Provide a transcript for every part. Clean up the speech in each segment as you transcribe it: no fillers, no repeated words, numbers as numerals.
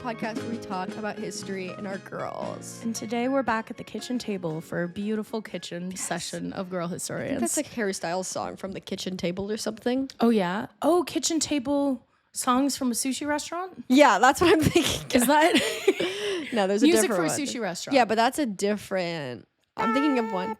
podcast where we talk about history and our girls. And today we're back at the kitchen table for a beautiful kitchen session of Girl Historians. I think that's like Harry Styles' song from the kitchen table or something. Oh, yeah? Oh, kitchen table songs from a sushi restaurant? Yeah, that's what I'm thinking. Is that? No, there's a Music different for a one. sushi restaurant. Yeah, but that's a different... I'm thinking of one.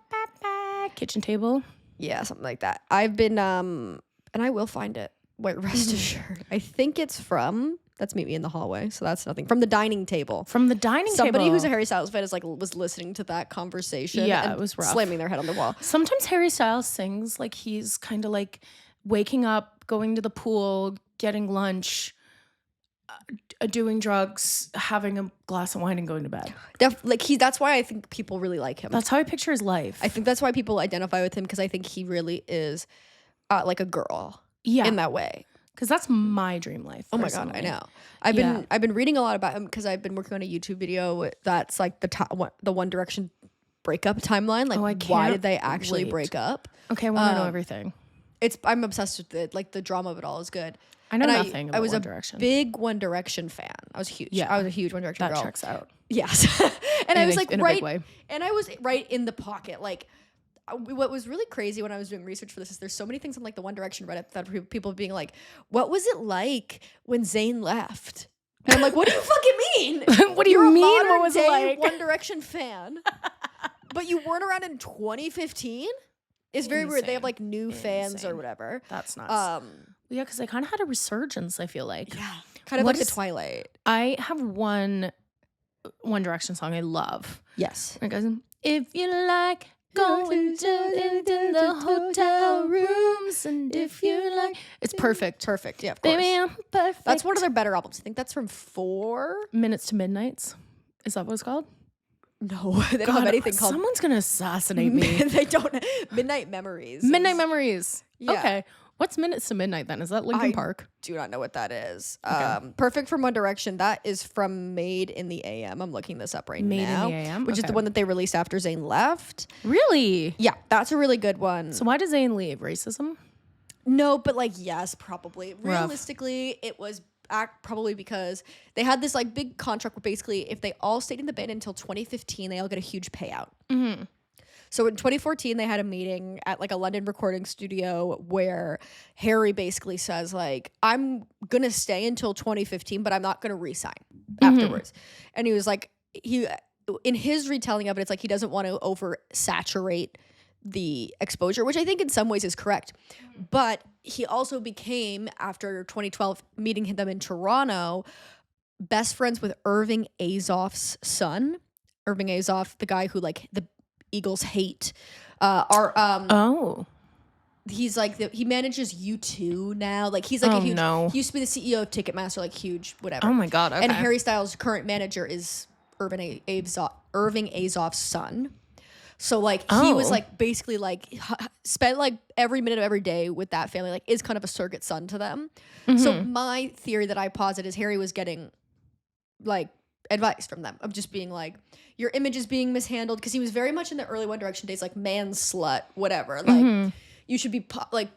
Kitchen table? Yeah, something like that. I've been, and I will find it. Wait, rest assured. I think it's from... That's Meet Me in the Hallway, so that's nothing. From the dining table. From the dining table. Somebody who's a Harry Styles fan was listening to that conversation. Yeah, and it was rough. Slamming their head on the wall. Sometimes Harry Styles sings like he's kind of like waking up, going to the pool, getting lunch, doing drugs, having a glass of wine, and going to bed. That's why I think people really like him. That's how I picture his life. I think that's why people identify with him, because I think he really is like a girl. Yeah. In that way. Because that's my dream life. Oh my God, I know. I've been reading a lot about him because I've been working on a YouTube video that's like the One Direction breakup timeline. Like, why did they actually break up? Okay, I want to know everything. I'm obsessed with it. Like, the drama of it all is good. I know nothing about One Direction. I was a big One Direction fan. I was huge. Yeah, I was a huge One Direction girl. That checks out. Yes. And I was like in a big way. And I was right in the pocket. Like, what was really crazy when I was doing research for this is there's so many things on like the One Direction Reddit that people being like, what was it like when Zayn left? And I'm like, what do you fucking mean? What do you mean? What was it like? One Direction fan, but you weren't around in 2015? It's very weird. They have like new fans or whatever. That's nuts. Yeah, because I kind of had a resurgence, I feel like. Yeah. Kind of like the Twilight. I have one Direction song I love. Yes. It goes, if you like going to the hotel rooms, and if you like, it's perfect. Perfect. Yeah, of course. Baby, I'm perfect. That's one of their better albums. I think that's from 4 Minutes to Midnights. Is that what it's called? No, they don't have anything called. Someone's gonna assassinate me. They don't. Midnight Memories. Midnight Memories. Yeah. Okay. What's Minutes to Midnight then? Is that Linkin Park? Do not know what that is. Okay. Perfect from One Direction. That is from Made in the AM. I'm looking this up right now. Made in the AM? Which is the one that they released after Zayn left. Really? Yeah, that's a really good one. So why does Zayn leave? Racism? No, but like, yes, probably. Rough. Realistically, it was probably because they had this like big contract where basically if they all stayed in the band until 2015, they all get a huge payout. Mm-hmm. So in 2014, they had a meeting at like a London recording studio where Harry basically says like, I'm going to stay until 2015, but I'm not going to re-sign afterwards. And he was like, in his retelling of it, it's like he doesn't want to oversaturate the exposure, which I think in some ways is correct. But he also became, after 2012, meeting them in Toronto, best friends with Irving Azoff's son. Irving Azoff, the guy who like the Eagles hate. He's like he manages U2 now. Like he's like a huge. He used to be the CEO of Ticketmaster, like huge whatever. Oh my God! Okay. And Harry Styles' current manager is Irving Azoff's son. So like he was like basically like spent like every minute of every day with that family. Like is kind of a surrogate son to them. Mm-hmm. So my theory that I posit is Harry was getting like advice from them of just being like, your image is being mishandled, because he was very much in the early One Direction days, like man slut, whatever. Like you should be like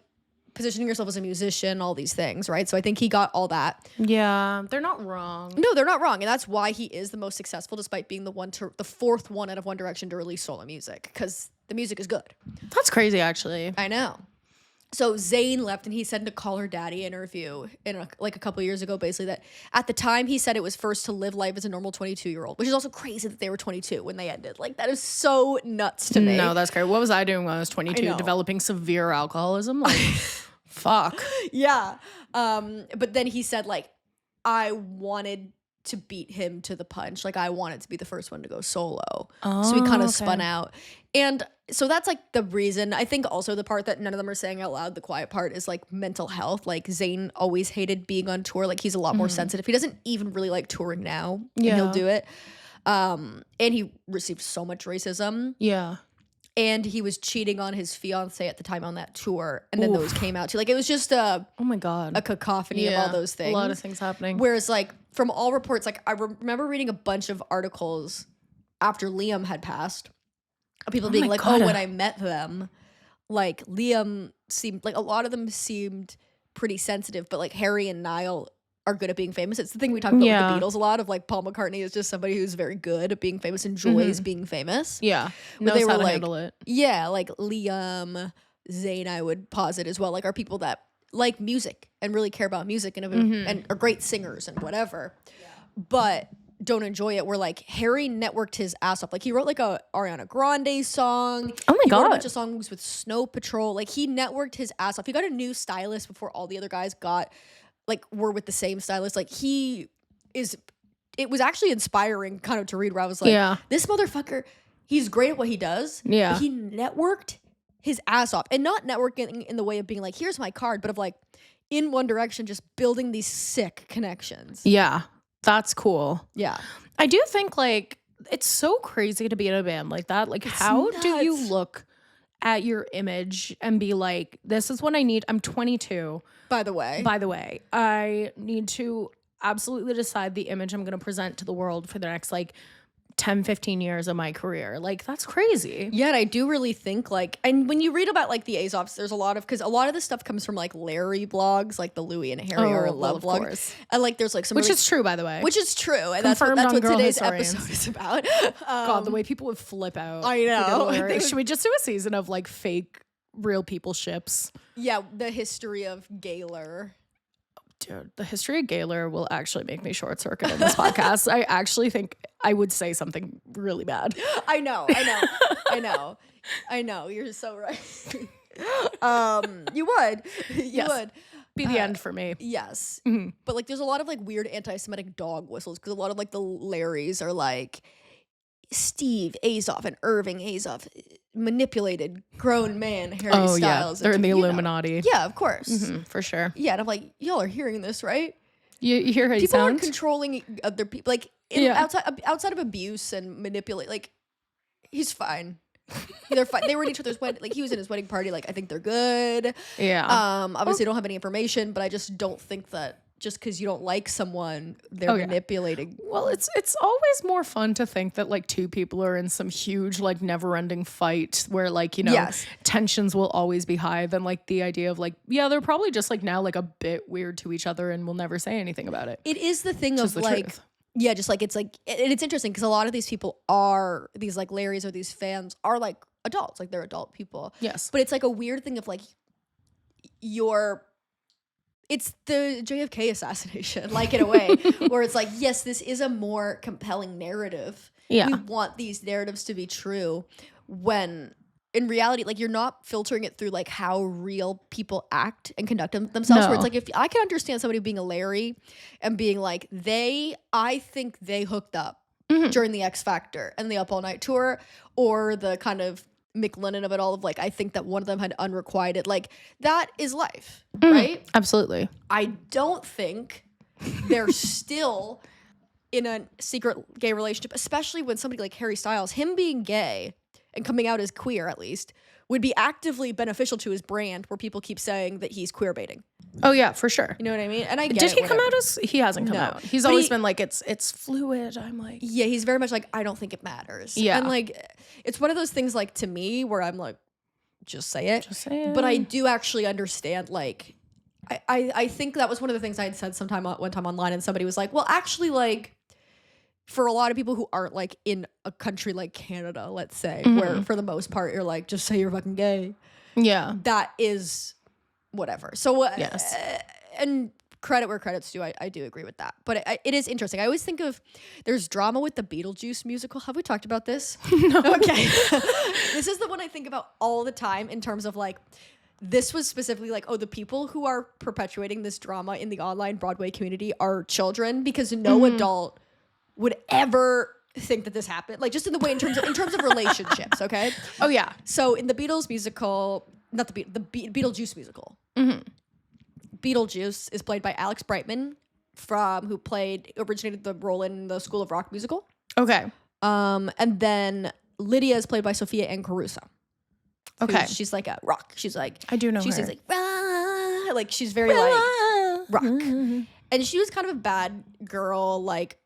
positioning yourself as a musician, all these things, right? So I think he got all that. Yeah, they're not wrong. No, they're not wrong, and that's why he is the most successful, despite being the fourth one out of One Direction to release solo music, because the music is good. That's crazy, actually. I know. So Zayn left, and he said in a Call Her Daddy interview a couple years ago, basically that at the time he said it was first to live life as a normal 22-year-old, which is also crazy that they were 22 when they ended. Like that is so nuts to me. No, that's crazy. What was I doing when I was 22? Developing severe alcoholism? Like, fuck. Yeah. But then he said like, I wanted to beat him to the punch. Like I wanted to be the first one to go solo. So he kind of spun out. And so that's like the reason. I think also the part that none of them are saying out loud, the quiet part, is like mental health. Like Zayn always hated being on tour. Like he's a lot more sensitive. He doesn't even really like touring now. Yeah. And he'll do it. And he received so much racism. Yeah. And he was cheating on his fiance at the time on that tour. And then those came out too. Like it was just oh my God, a cacophony of all those things. A lot of things happening. Whereas like from all reports, like I remember reading a bunch of articles after Liam had passed, of people being like, God. Oh, when I met them, like Liam seemed like a lot of them seemed pretty sensitive, but like Harry and Niall are good at being famous. It's the thing we talk about with the Beatles a lot of like Paul McCartney is just somebody who's very good at being famous, enjoys being famous. Yeah. But Knows how to handle it. Yeah, like Liam, Zayn, I would posit as well, like are people that like music and really care about music and are great singers and whatever, but don't enjoy it. Where like Harry networked his ass off. Like he wrote like a Ariana Grande song. Oh my he God. wrote a bunch of songs with Snow Patrol. Like he networked his ass off. He got a new stylist before all the other guys were with the same stylist. Like it was actually inspiring kind of to read where I was like, this motherfucker, he's great at what he does. Yeah. But he networked his ass off, and not networking in the way of being like, here's my card, but of like in one direction, just building these sick connections. Yeah. That's cool. Yeah. I do think like it's so crazy to be in a band like that. Like how do you look at your image and be like, this is what I need. I'm 22. By the way, I need to absolutely decide the image I'm going to present to the world for the next like 10, 15 years of my career. Like that's crazy. Yeah, and I do really think like, and when you read about like the Azoffs, there's because a lot of this stuff comes from like Larry blogs, like the Louis and Harry are in love blog. Course. And like there's like some which is true, by the way. Which is true. And that's what today's episode is about. God, the way people would flip out. I know. Should we just do a season of like fake real people ships? Yeah, the history of Gaylor. Dude, the history of Gaylor will actually make me short circuit in this podcast. I actually think I would say something really bad. I know. You're so right. You would. You would. Be the end for me. Yes. Mm-hmm. But like there's a lot of like weird anti-Semitic dog whistles because a lot of like the Larrys are like Steve Azoff and Irving Azoff manipulated grown man Harry Styles. They're in the Illuminati. Yeah, of course. Mm-hmm, for sure. Yeah, and I'm like, y'all are hearing this, right? You hear how you people sound? People are controlling other people. Like outside of abuse and manipulate, like he's fine. They're fine. They were in each other's wedding. Like he was in his wedding party. Like I think they're good. Yeah. Obviously, I don't have any information, but I just don't think that just because you don't like someone, they're manipulating. Well, it's always more fun to think that like two people are in some huge like never-ending fight where like, you know, tensions will always be high than like the idea of like, yeah, they're probably just like now like a bit weird to each other and will never say anything about it. It is the thing of like, truth. Yeah, just like, and it's interesting because a lot of these people are, these like Larrys or these fans are like adults, like they're adult people. Yes. But it's like a weird thing of like, it's the JFK assassination, like in a way, where it's like, yes, this is a more compelling narrative. Yeah. We want these narratives to be true when in reality, like you're not filtering it through like how real people act and conduct themselves. No. Where it's like, if I can understand somebody being a Larry and being like, I think they hooked up during the X Factor and the Up All Night tour, or the kind of MacMillan of it all of like, I think that one of them had unrequited, like that is life, right? Absolutely. I don't think they're still in a secret gay relationship, especially when somebody like Harry Styles, him being gay and coming out as queer at least, would be actively beneficial to his brand where people keep saying that he's queer baiting. Oh yeah, for sure. You know what I mean? And I get Did he come out as, he hasn't come out. He's always been like, it's fluid. I'm like, yeah, he's very much like, I don't think it matters. Yeah. And like, it's one of those things like to me where I'm like, just say it. Just say it. But I do actually understand like, I think that was one of the things I had said one time online, and somebody was like, well, actually like, for a lot of people who aren't like in a country like Canada, let's say, where for the most part you're like, just say you're fucking gay. Yeah. That is whatever. So, yes. And credit where credit's due, I do agree with that. But it is interesting. I always think of, there's drama with the Beetlejuice musical. Have we talked about this? No. Okay. This is the one I think about all the time in terms of like, this was specifically like, the people who are perpetuating this drama in the online Broadway community are children, because no adult would ever think that this happened. Like just in the way, in terms of relationships. Okay. Oh yeah. So in the Beatles musical, not the Beetlejuice musical, Beetlejuice is played by Alex Brightman, who originated the role in the School of Rock musical. Okay. And then Lydia is played by Sophia Ann Caruso. Okay. She's like a rock. She's like, I do know she her. sings like, rah, like she's very like rock. And she was kind of a bad girl. Like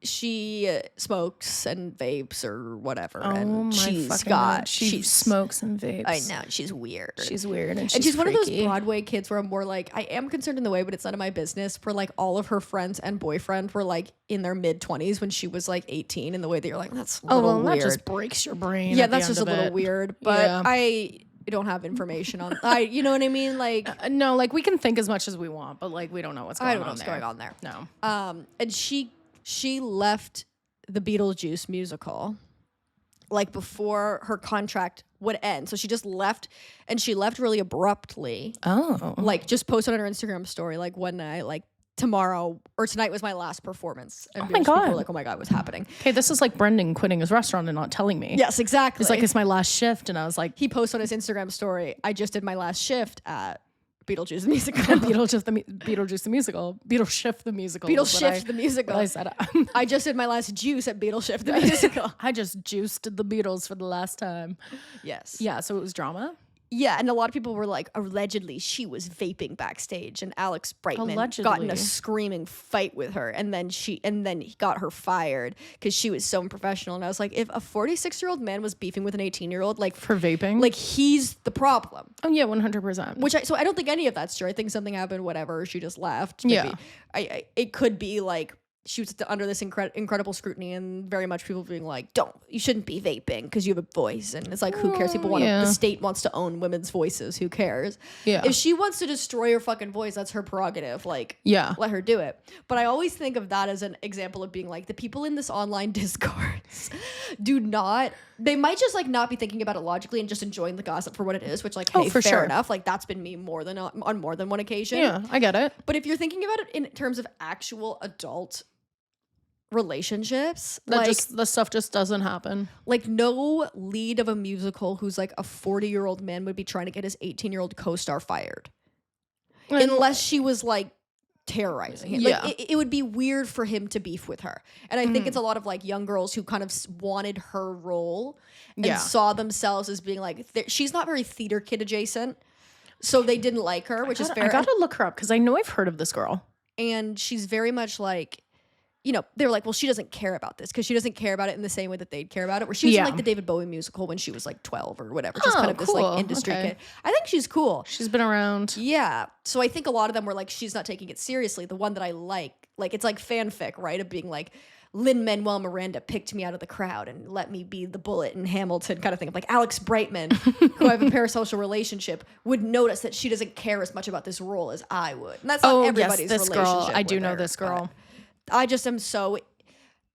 she smokes and vapes or whatever. Oh and my she's God. She smokes and vapes. I know, she's weird. She's weird and she's one of those freaky. Broadway kids where I'm more like, I am concerned in the way, but it's none of my business. Where like all of her friends and boyfriend were like in their mid-20s when she was like 18, and the way that you're like, that's a little weird. That just breaks your brain. Yeah, that's just a little weird. But I don't have information on you know what I mean? Like no, like we can think as much as we want, but like we don't know what's going on. I don't know what's going on there. No. And she left the Beetlejuice musical like before her contract would end. So she just left, and she left really abruptly. Oh. Like just posted on her Instagram story like one night, like tomorrow or tonight was my last performance. And oh my God. People were like, oh my God, what's happening? Okay, this is like Brendan quitting his restaurant and not telling me. Yes, exactly. He's like, it's my last shift. And I was like, he posted on his Instagram story, I just did my last shift at Beetlejuice the musical. Beetlejuice the musical. Beetleshift the musical. I said I just did my last juice at Beetleshift the musical. I just juiced the Beatles for the last time. Yes. Yeah, so it was drama? Yeah, and a lot of people were like, allegedly she was vaping backstage, and Alex Brightman got in a screaming fight with her, and then he got her fired because she was so unprofessional. And I was like, if a 46-year-old man was beefing with an 18-year-old, like for vaping, like he's the problem. Oh yeah, 100%. So I don't think any of that's true. I think something happened, whatever. She just left. Maybe. Yeah, it could be like she was under this incredible scrutiny, and very much people being like, you shouldn't be vaping because you have a voice. And it's like, who cares? People want the state wants to own women's voices. Who cares? Yeah. If she wants to destroy her fucking voice, that's her prerogative. Like, let her do it. But I always think of that as an example of being like, the people in this online discourse they might just like not be thinking about it logically and just enjoying the gossip for what it is, which like, hey, fair enough. Like that's been me on more than one occasion. Yeah, I get it. But if you're thinking about it in terms of actual adult relationships, the stuff just doesn't happen. Like no lead of a musical who's like a 40-year-old man would be trying to get his 18-year-old co-star fired unless she was like terrorizing him. Yeah. Like it would be weird for him to beef with her. And I think it's a lot of like young girls who kind of wanted her role and saw themselves as being like, she's not very theater kid adjacent, so they didn't like her, which is fair. I gotta look her up because I know I've heard of this girl. And she's very much like, they were like, well, she doesn't care about this because she doesn't care about it in the same way that they'd care about it. Where she was in like the David Bowie musical when she was like 12 or whatever. Just kind of this like industry kid. I think she's cool. She's been around. Yeah. So I think a lot of them were like, she's not taking it seriously. The one that I like it's like fanfic, right? Of being like, Lin-Manuel Miranda picked me out of the crowd and let me be the bullet in Hamilton kind of thing. Of like Alex Brightman, who I have a parasocial relationship, would notice that she doesn't care as much about this role as I would. And that's not everybody's this relationship. Girl. I do know this girl. I just am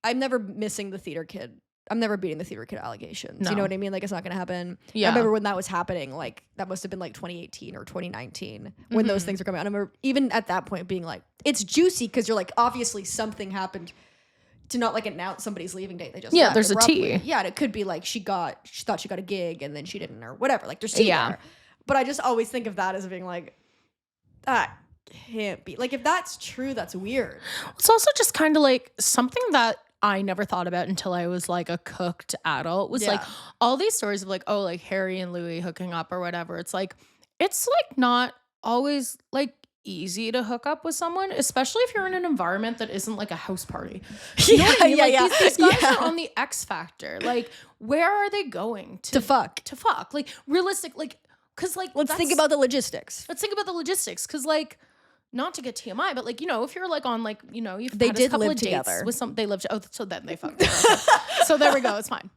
I'm never missing the theater kid. I'm never beating the theater kid allegations. No. You know what I mean? Like it's not going to happen. Yeah. I remember when that was happening, like that must have been like 2018 or 2019 when those things were coming out. I remember even at that point being like, it's juicy because you're like, obviously something happened to not like announce somebody's leaving date. They just there's abruptly. A T. Yeah, and it could be like she thought she got a gig and then she didn't or whatever. Like there's T there. But I just always think of that as being like, that can't be. Like if that's true, that's weird. It's also just kind of like something that I never thought about until I was like a cooked adult was like all these stories of like, oh, like Harry and Louis hooking up or whatever. It's like not always like easy to hook up with someone, especially if you're in an environment that isn't like a house party. You know what I mean? Like these guys are on the X Factor. Like where are they going to fuck? To fuck. Like realistic, like because like let's think about the logistics. Because like not to get TMI, but like, if you're like on like, you've they had did a couple live of together dates with some, they lived. Oh, so then they fucked. So there we go. It's fine.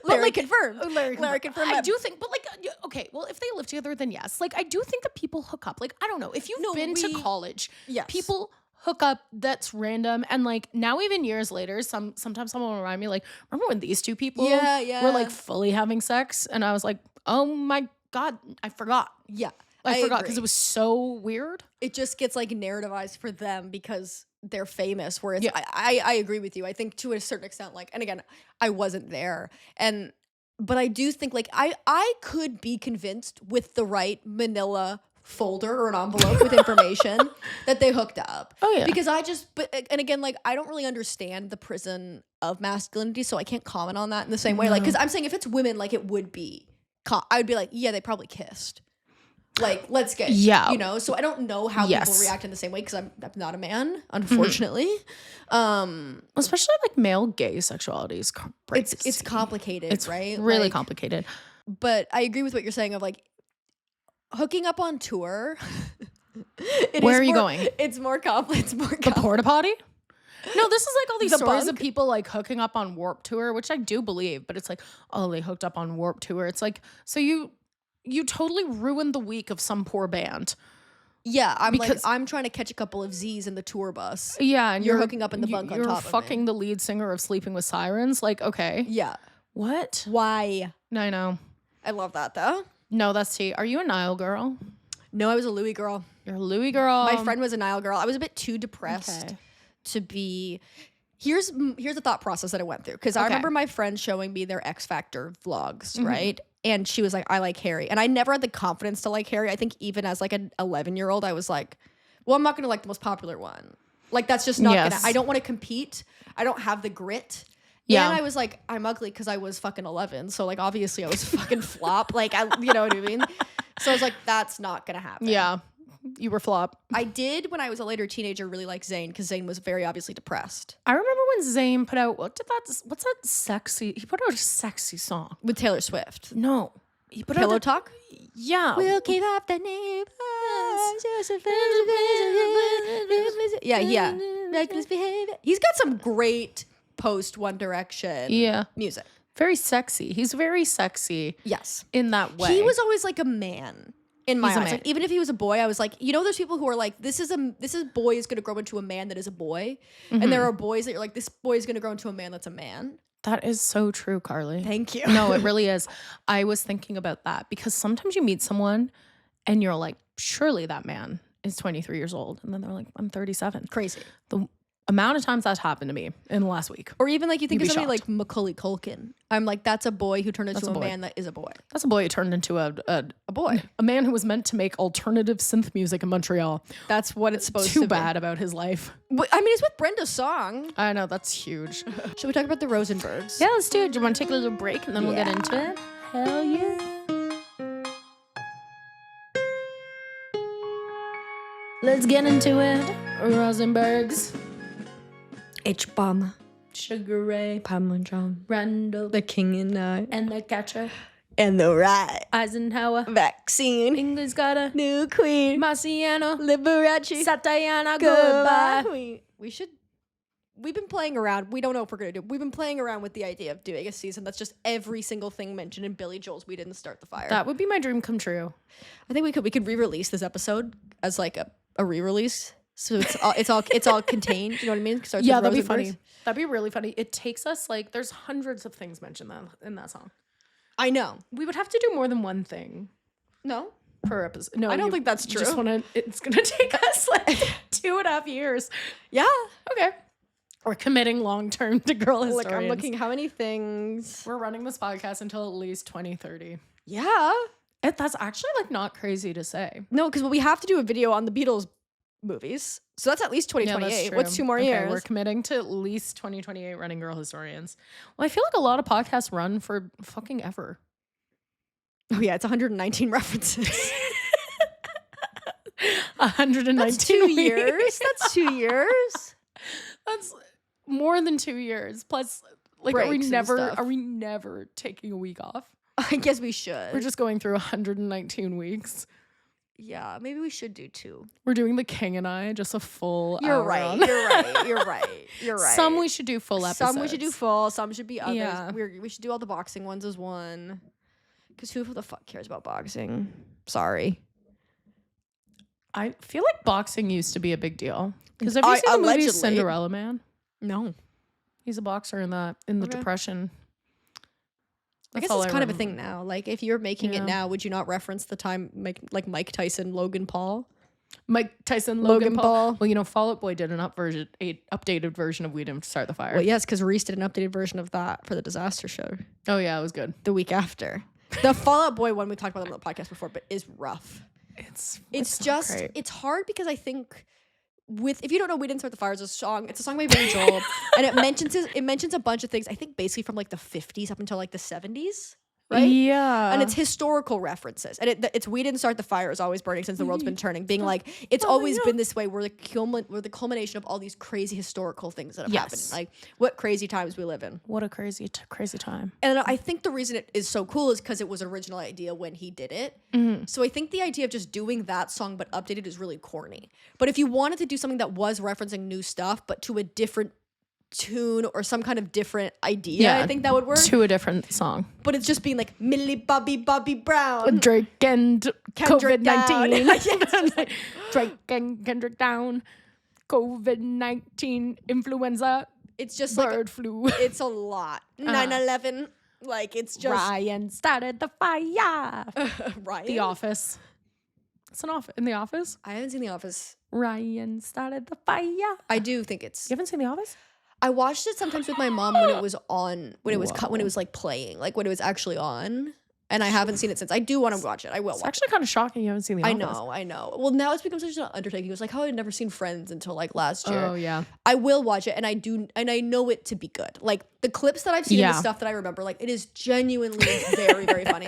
Larry confirmed. Larry confirmed. I do think, but like, okay, well, if they live together, then yes. Like, I do think that people hook up. Like, I don't know if you've been to college. Yes. People hook up. That's random. And like now, even years later, sometimes someone will remind me, like, remember when these two people were like fully having sex, and I was like, oh my God, I forgot. Yeah. I forgot because it was so weird. It just gets like narrativized for them because they're famous. Whereas I agree with you. I think to a certain extent, like, and again, I wasn't there. But I do think like I could be convinced with the right manila folder or an envelope with information that they hooked up. Oh yeah. Because and again, like I don't really understand the prison of masculinity, so I can't comment on that in the same way. Like, because I'm saying if it's women, like it would be, I would be like, yeah, they probably kissed. Like, let's get, so I don't know how people react in the same way because I'm not a man, unfortunately. Especially like male gay sexuality is it's complicated, it's right? Really complicated. But I agree with what you're saying of like hooking up on tour. Where are you going? It's more complex. The porta potty? No, this is like all these stories of people like hooking up on Warped Tour, which I do believe, but it's like, oh, they hooked up on Warped Tour. It's like, so you totally ruined the week of some poor band. Yeah, I'm trying to catch a couple of Z's in the tour bus. Yeah, and you're hooking up in the bunk on top of me. You're fucking the lead singer of Sleeping with Sirens. Like, okay. Yeah. What? Why? I know. I love that though. No, that's T. Are you a Nile girl? No, I was a Louis girl. You're a Louis girl. My friend was a Nile girl. I was a bit too depressed to be. Here's the thought process that I went through because I remember my friend showing me their X Factor vlogs, right? And she was like, I like Harry. And I never had the confidence to like Harry. I think even as like an 11-year-old, I was like, well, I'm not going to like the most popular one. Like, that's just not going to, I don't want to compete. I don't have the grit. Yeah. And I was like, I'm ugly because I was fucking 11. So like, obviously I was fucking flop. Like, you know what I mean? So I was like, that's not going to happen. Yeah. You were flop. I did, when I was a later teenager, really like Zayn because Zayn was very obviously depressed. I remember when Zayn put out, what's that sexy, he put out a sexy song. With Taylor Swift. No. He put Pillow Talk? Yeah. We'll keep up the neighbors. Yeah. Reckless behavior. He's got some great post One Direction music. Very sexy. He's very sexy. Yes. In that way. He was always like a man. In my eyes, like, even if he was a boy, I was like, there's people who are like, this boy is going to grow into a man that is a boy, and there are boys that you're like, this boy is going to grow into a man that's a man. That is so true, Carly. Thank you. No, it really is. I was thinking about that because sometimes you meet someone, and you're like, surely that man is 23 years old, and then they're like, I'm 37. Crazy. The amount of times that's happened to me in the last week. Or even like you think of somebody like Macaulay Culkin. I'm like, that's a boy who turned into a man that is a boy. That's a boy who turned into a boy. A man who was meant to make alternative synth music in Montreal. That's what it's supposed to be. Too bad about his life. I mean, it's with Brenda's song. I know, that's huge. Should we talk about the Rosenbergs? Yeah, let's do it. Do you want to take a little break and then we'll get into it? Hell yeah. Let's get into it. Rosenbergs. H-Bomb. Sugar Ray. Parmesan. Randall. The King and I. And the Catcher. And the Rat. Eisenhower. Vaccine. England's got a new queen. Marciano. Liberace. Satayana. Goodbye. We've been playing around. We don't know if we're going to do. We've been playing around with the idea of doing a season that's just every single thing mentioned in Billy Joel's We Didn't Start the Fire. That would be my dream come true. I think we could re-release this episode as like a re-release. So it's all contained. You know what I mean? Yeah, that'd be funny. That'd be really funny. It takes us like there's hundreds of things mentioned in that song. I know. We would have to do more than one thing. No. Per episode. No, I don't think that's true. It's gonna take us like 2.5 years. Yeah. Okay. We're committing long term to girl historians. Like I'm looking how many things. We're running this podcast until at least 2030. Yeah. That's actually like not crazy to say. No, because we have to do a video on the Beatles movies. So that's at least 2028. Yeah, what's 2 more years? We're committing to at least 2028 running girl historians. Well, I feel like a lot of podcasts run for fucking ever. Oh yeah, it's 119 references. 119 That's 2 years. That's 2 years. That's more than 2 years. Plus, like, are we never taking a week off? I guess we should. We're just going through 119 weeks. Yeah, maybe we should do 2. We're doing The King and I, just a full You're hour right. on. You're right. Some we should do full episodes. Some we should do full. Some should be others. Yeah. We should do all the boxing ones as one. Because who the fuck cares about boxing? Sorry. I feel like boxing used to be a big deal. Because have you seen the movie Cinderella Man? No. He's a boxer in the Depression. I guess it's kind of a thing now. Like, if you're making it now, would you not reference the time, like Mike Tyson, Logan Paul? Mike Tyson, Logan Paul. Well, Fall Out Boy did an updated version of We Didn't Start the Fire. Well, yes, because Reese did an updated version of that for the Disaster Show. Oh, yeah, it was good. The week after. The Fall Out Boy one, we talked about them on the podcast before, but is rough. It's just, great. It's hard because I think if you don't know We Didn't Start the Fire, it's a song by Billy Joel, and it mentions a bunch of things, I think basically from like the 50s up until like the 70s. right? Yeah. And it's historical references. And it's we didn't start the fire is always burning since the world's been turning, being like, it's always been this way. We're the culmination of all these crazy historical things that have happened. Like, what crazy times we live in. What a crazy time. And I think the reason it is so cool is because it was an original idea when he did it. So I think the idea of just doing that song but updated is really corny. But if you wanted to do something that was referencing new stuff but to a different tune or some kind of different idea, I think that would work. To a different song. But it's just being like Millie Bobby Brown, Drake and COVID-19. Like, Drake and Kendrick down. COVID-19 influenza. It's just bird flu. It's a lot. 9/11. Like, it's just Ryan started the fire. Ryan? The Office. It's in The Office. I haven't seen The Office. Ryan started the fire. I do think it's. You haven't seen The Office? I watched it sometimes with my mom when it was on, when it was like playing, like when it was actually on. And I haven't seen it since. I do want to watch it. I will. It's actually kind of shocking you haven't seen The Office. I know. Well, now it's become such an undertaking. It was like how I'd never seen Friends until like last year. Oh yeah. I will watch it, and I know it to be good. Like the clips that I've seen and the stuff that I remember, like it is genuinely very, very funny.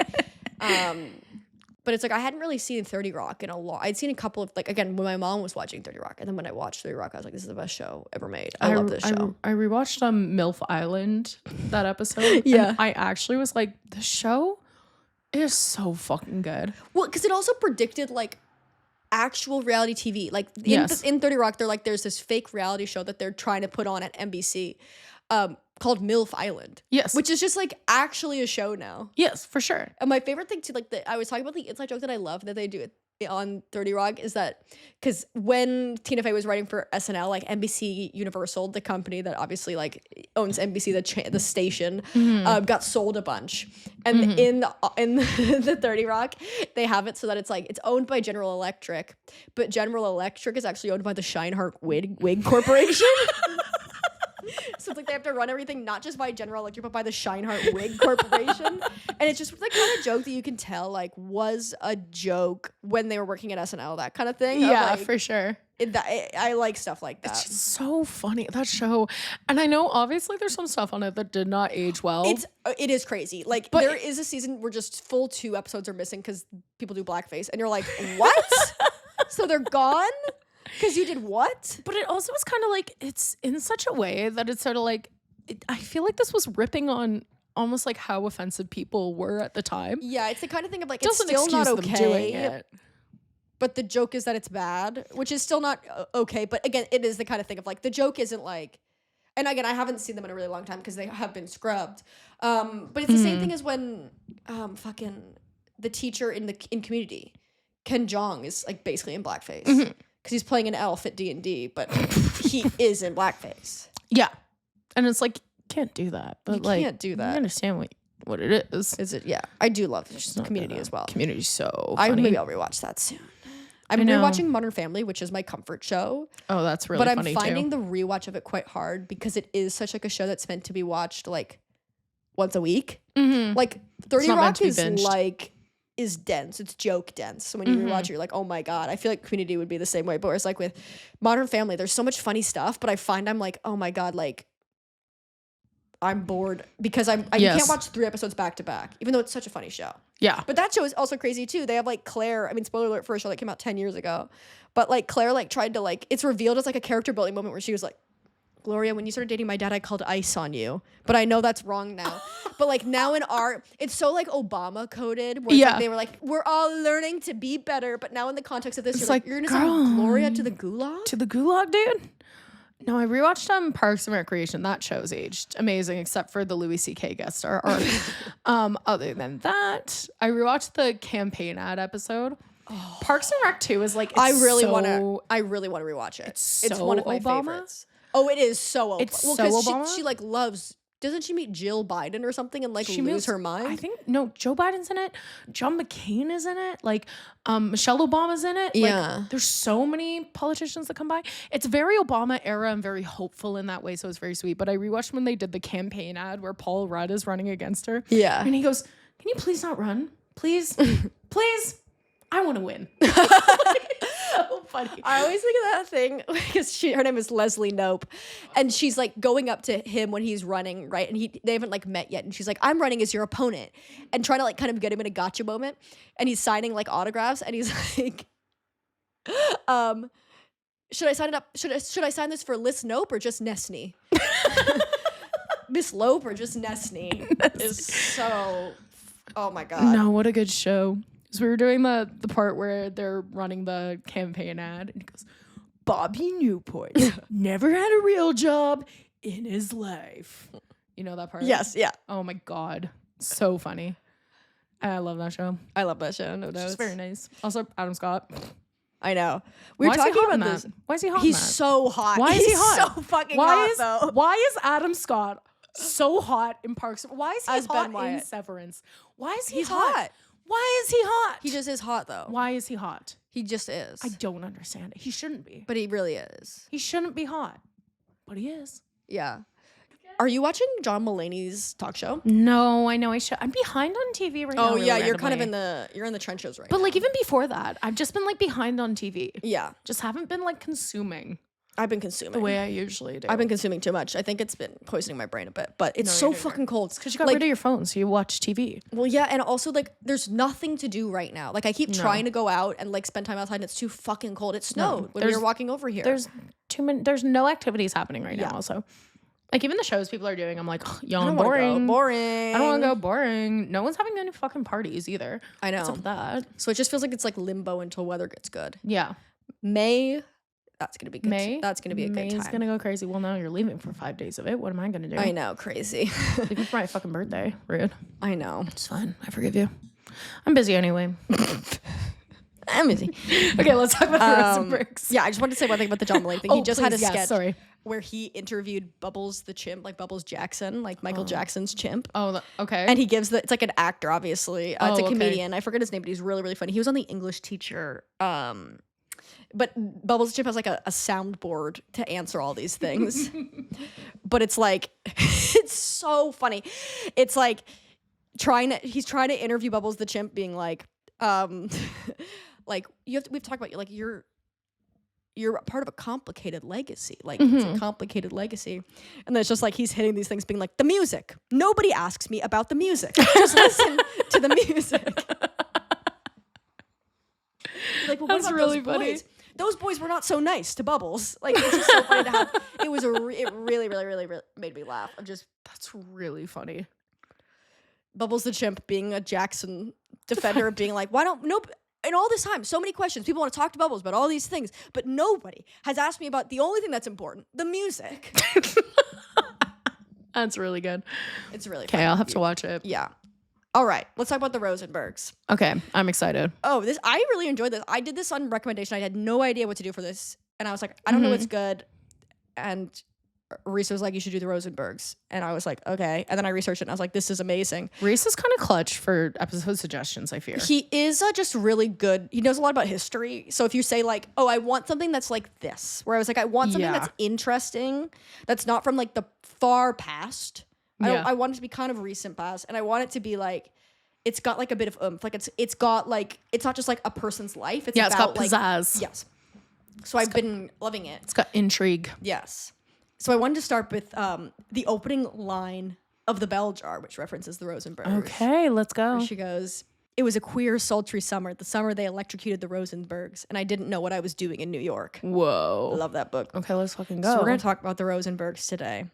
But it's like I hadn't really seen 30 Rock in a long. I'd seen a couple of, like, again, when my mom was watching 30 Rock, and then when I watched 30 Rock, I was like, this is the best show ever made. I love this show. I rewatched MILF Island, that episode. Yeah. And I actually was like, the show is so fucking good. Well, because it also predicted like actual reality TV. Like in 30 Rock, they're like, there's this fake reality show that they're trying to put on at NBC. Called MILF Island. Yes. Which is just like actually a show now. Yes, for sure. And my favorite thing too, like I was talking about the inside joke that I love that they do on 30 Rock is that because when Tina Fey was writing for SNL, like NBC Universal, the company that obviously like owns NBC, the station, got sold a bunch. And in the 30 Rock, they have it so that it's like it's owned by General Electric, but General Electric is actually owned by the Scheinhart Wig Corporation. So it's like they have to run everything not just by General Electric but by the Scheinhart Wig Corporation, and it's just like kind of joke that you can tell like was a joke when they were working at SNL, that kind of thing. Yeah, like, for sure. I like stuff like that. It's just so funny, that show. And I know obviously there's some stuff on it that did not age well. It is crazy. Like, but there is a season where just full 2 episodes are missing because people do blackface, and you're like, what? So they're gone? Because you did what? But it also was kind of like, it's in such a way that it's sort of like, I feel like this was ripping on almost like how offensive people were at the time. Yeah, it's the kind of thing of like, Doesn't it's still not excuse them doing okay. it. But the joke is that it's bad, which is still not okay. But again, it is the kind of thing of like, the joke isn't like, and again, I haven't seen them in a really long time because they have been scrubbed. But it's the same thing as when fucking the teacher in Community, Ken Jeong, is like basically in blackface. Because he's playing an elf at D&D, but he is in blackface. Yeah. And it's like, can't do that. But you can't do that. I understand what it is. Is it? Yeah. I do love Community as well. Community's so funny. Maybe I'll rewatch that soon. I'm rewatching Modern Family, which is my comfort show. Oh, that's really funny too. But I'm finding the rewatch of it quite hard because it is such like a show that's meant to be watched like once a week. Like 30 Rock is dense. It's joke dense. So when you rewatch it, you're like, oh my God. I feel like Community would be the same way. But whereas like with Modern Family, there's so much funny stuff, but I find I'm like, oh my God, like I'm bored because you can't watch 3 episodes back to back, even though it's such a funny show. Yeah. But that show is also crazy too. They have like Claire, I mean, spoiler alert for a show that came out 10 years ago, but like Claire like tried to like, it's revealed as like a character building moment where she was like, Gloria, when you started dating my dad, I called ice on you. But I know that's wrong now. But like now in it's so like Obama coded where like they were like, we're all learning to be better. But now in the context of this, you're going to send Gloria to the gulag? To the gulag, dude? No, I rewatched Parks and Recreation. That show's aged amazing, except for the Louis C.K. guest star arc. Other than that, I rewatched the campaign ad episode. Oh. Parks and Rec 2 is like, I really want to rewatch it. It's one of my favorites. Oh, it is so Obama. It's so Obama. She like loves. Doesn't she meet Jill Biden or something and like lose her mind? I think no. Joe Biden's in it. John McCain is in it. Like, Michelle Obama's in it. Yeah. Like, there's so many politicians that come by. It's very Obama era and very hopeful in that way. So it's very sweet. But I rewatched when they did the campaign ad where Paul Rudd is running against her. Yeah. And he goes, "Can you please not run, please, please? I want to win." so funny. I always think of that thing because her name is Leslie Knope, and she's like going up to him when he's running, right? And they haven't like met yet, and she's like, "I'm running as your opponent," and trying to like kind of get him in a gotcha moment, and he's signing like autographs, and he's like, should I sign it up? Should I sign this for Liz Knope or just Nesney? Miss Lope or just Nesney is so. Oh my god! No, what a good show. So we were doing the part where they're running the campaign ad, and he goes, "Bobby Newport never had a real job in his life." You know that part? Yes. Yeah. Oh my god, so funny. I love that show. I love that show. No It's doubt. just very nice. Also, Adam Scott. I know. We were Why is he talking hot in about that? this. Why is he hot? He's in that? so hot. Why is he hot? So fucking hot though. Why is Adam Scott so hot in Parks? Why is he As Ben hot in Wyatt. Severance? Why is he He's hot? hot. Why is he hot? He just is hot though. Why is he hot? He just is. I don't understand it. He shouldn't be. But he really is. He shouldn't be hot. But he is. Yeah. Are you watching John Mulaney's talk show? No, I know I should. I'm behind on TV right now. Oh really yeah, you're kind of randomly. you're in the trenches right But now. like even before that, I've just been like behind on TV. Yeah. Just haven't been like consuming I've been consuming. the way I usually do. I've been consuming too much. I think it's been poisoning my brain a bit. But it's so fucking cold. because you got like, rid of your phone, so you watch TV. Well, yeah, and also like there's nothing to do right now. Like I keep trying to go out and like spend time outside, and it's too fucking cold. It snowed when we were walking over here. There's there's no activities happening right now. Also, like even the shows people are doing, I'm like, y'all boring. Boring. I don't want to go boring. No one's having any fucking parties either. I know. What's up with that? So it just feels like it's like limbo until weather gets good. Yeah. May, that's gonna be good. May. That's gonna be a good May's time. gonna go crazy. Well, now you're leaving for 5 days of it. What am I gonna do? I know, crazy. Leaving for my fucking birthday. Rude. I know. It's fine. I forgive you. I'm busy anyway. I'm busy. Okay, let's talk about the Rosenbergs. Yeah, I just wanted to say one thing about the John Mulaney thing. He just had a please, sketch where he interviewed Bubbles the chimp, like Bubbles Jackson, like Michael Jackson's chimp. Oh, okay. And he gives it's like an actor, obviously. It's a okay. comedian. I forget his name, but he's really, really funny. He was on The English Teacher. But Bubbles the chimp has like a soundboard to answer all these things. But it's like, it's so funny. It's like he's trying to interview Bubbles the chimp, being like, like we've talked about like you're a part of a complicated legacy. Like it's a complicated legacy. And then it's just like he's hitting these things being like, the music. Nobody asks me about the music. Just listen to the music. Like, well, That's really those funny. boys? Those boys were not so nice to Bubbles. Like it's just so funny to have. It really, really, really, really made me laugh. That's really funny. Bubbles the chimp being a Jackson defender, being like, why don't nope. And all this time, so many questions. People want to talk to Bubbles about all these things, but nobody has asked me about the only thing that's important: the music. That's really good. It's really Okay. I'll have to watch it. Yeah. All right, let's talk about the Rosenbergs. Okay, I'm excited. Oh, I really enjoyed this. I did this on recommendation. I had no idea what to do for this, and I was like, I don't know what's good. And Reese was like, you should do the Rosenbergs, and I was like, okay. And then I researched it, and I was like, this is amazing. Reese is kind of clutch for episode suggestions, I fear. He is just really good. He knows a lot about history. So if you say like, oh, I want something that's like this, where I was like, I want something that's interesting, that's not from like the far past. I want it to be kind of recent past, and I want it to be like, it's got like a bit of oomph. Like it's got like, it's not just like a person's life. It's it's got like, pizzazz. yes. So I've been loving it. It's got intrigue. Yes. So I wanted to start with the opening line of The Bell Jar, which references the Rosenbergs. Okay, let's go. Where she goes, it was a queer, sultry summer, the summer they electrocuted the Rosenbergs, and I didn't know what I was doing in New York. Whoa. I love that book. Okay, let's fucking go. So we're going to talk about the Rosenbergs today.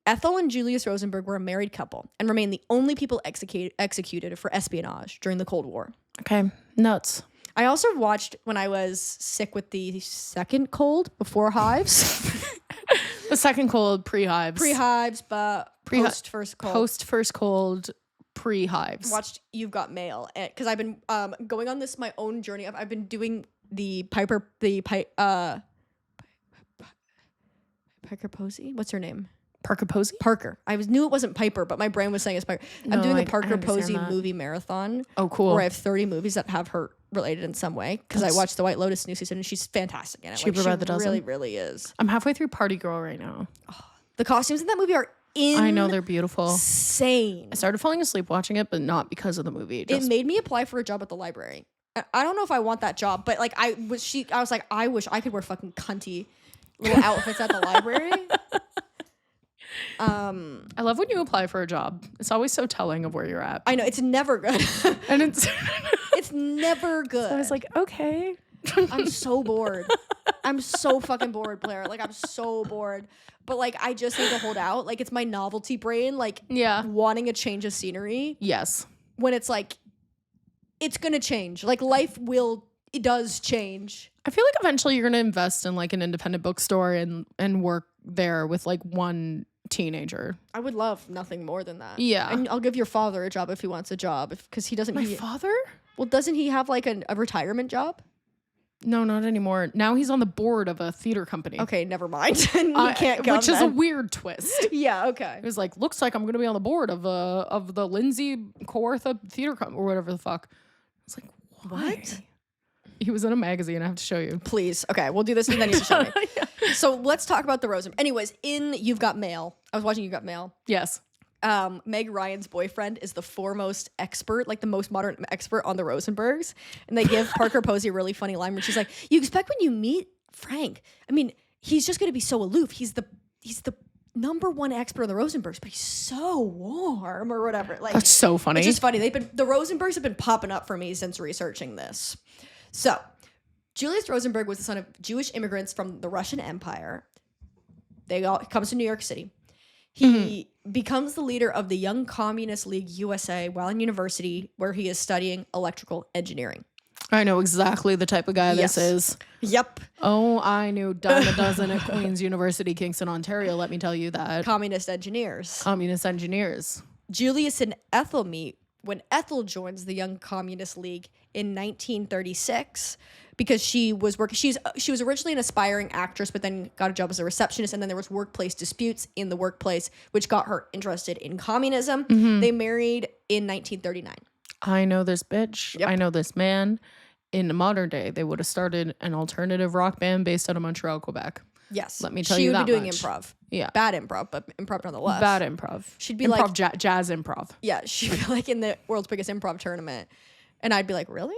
Ethel and Julius Rosenberg were a married couple and remained the only people executed for espionage during the Cold War. Okay, nuts. I also watched when I was sick with the second cold before hives. The second cold, pre-hives. Pre-hives, but post first cold. Post first cold, pre-hives. Watched You've Got Mail, because I've been going on this my own journey. I've been doing the Parker Posey. What's her name? Parker Posey? Parker. Knew it wasn't Piper, but my brain was saying it's Piper. I'm doing a Parker Posey movie marathon. Oh, cool. Where I have 30 movies that have her related in some way. Because I watched The White Lotus new season, and she's fantastic in it. Cheaper by the dozen. Really, really is. I'm halfway through Party Girl right now. The costumes in that movie are I know, they're beautiful. Insane. I started falling asleep watching it, but not because of the movie. It made me apply for a job at the library. I don't know if I want that job, but like I was like, I wish I could wear fucking cunty little outfits at the library. I love when you apply for a job. It's always so telling of where you're at. I know, it's never good. And it's it's never good. So I was like, okay. I'm so bored. I'm so fucking bored, Blair. Like, I'm so bored. But like, I just need to hold out. Like, it's my novelty brain, like, wanting a change of scenery. Yes. When it's like, it's gonna change. Like, it does change. I feel like eventually you're gonna invest in like an independent bookstore and work there with like one teenager. I would love nothing more than that. Yeah. And I'll give your father a job if he wants a job, because he doesn't. My father? Well, doesn't he have like a retirement job? No, not anymore. Now he's on the board of a theater company. Okay, never mind. He can't come which is a weird twist. Yeah, okay. It was like, looks like I'm going to be on the board of the Lindsay Kawartha Theater Company or whatever the fuck. I was like, what? He was in a magazine. I have to show you. Please. Okay, we'll do this and then you show me. Yeah. So let's talk about the Rosenbergs. Anyways, in You've Got Mail, I was watching You've Got Mail. Yes. Meg Ryan's boyfriend is the foremost expert, like the most modern expert on the Rosenbergs. And they give Parker Posey a really funny line where she's like, you expect when you meet Frank, I mean, he's just going to be so aloof. He's the number one expert on the Rosenbergs, but he's so warm or whatever. Like, that's so funny. It's just funny. The Rosenbergs have been popping up for me since researching this. So Julius Rosenberg was the son of Jewish immigrants from the Russian Empire. He comes to New York City. He becomes the leader of the Young Communist League USA while in university, where he is studying electrical engineering. I know exactly the type of guy this is. Yep. Oh, I knew dime a dozen at Queen's University, Kingston, Ontario. Let me tell you that. Communist engineers. Julius and Ethel meet when Ethel joins the Young Communist League in 1936. Because she was working, she was originally an aspiring actress, but then got a job as a receptionist, and then there was workplace disputes in the workplace, which got her interested in communism. They married in 1939. I know this bitch. Yep. I know this man. In the modern day, they would have started an alternative rock band based out of Montreal, Quebec. Yes, let me tell you that. She would be doing much. Improv. Yeah, bad improv, but improv nonetheless. Bad improv. She'd be improv, like jazz improv. Yeah, she'd be like in the world's biggest improv tournament, and I'd be like, really?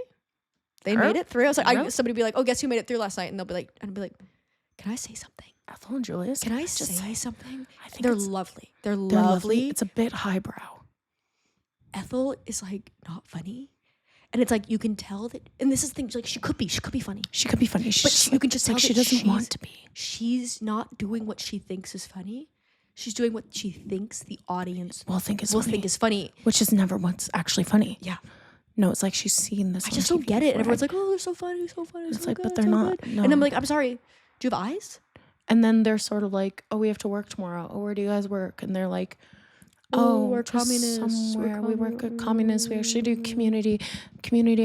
They made it through. I was like, somebody would be like, oh, guess who made it through last night? And they'll be like, and I'd be like, can I say something? Ethel and Julius. Can I say something? I think they're lovely. They're lovely. It's a bit highbrow. Ethel is like not funny. And it's like, you can tell that, and this is the thing, like, she could be funny. She could be funny. But you can just tell like she doesn't want to be. She's not doing what she thinks is funny. She's doing what she thinks the audience will think is funny. Which is never what's actually funny. Yeah. No, it's like she's seen this. I just don't get it. And everyone's like, oh, they're so funny, so funny. It's so like, good, but they're so not. Good. No. And I'm like, I'm sorry, do you have eyes? And then they're sort of like, oh, we have to work tomorrow. Oh, where do you guys work? And they're like, oh, we're communists. Somewhere. We work at communists. We actually do community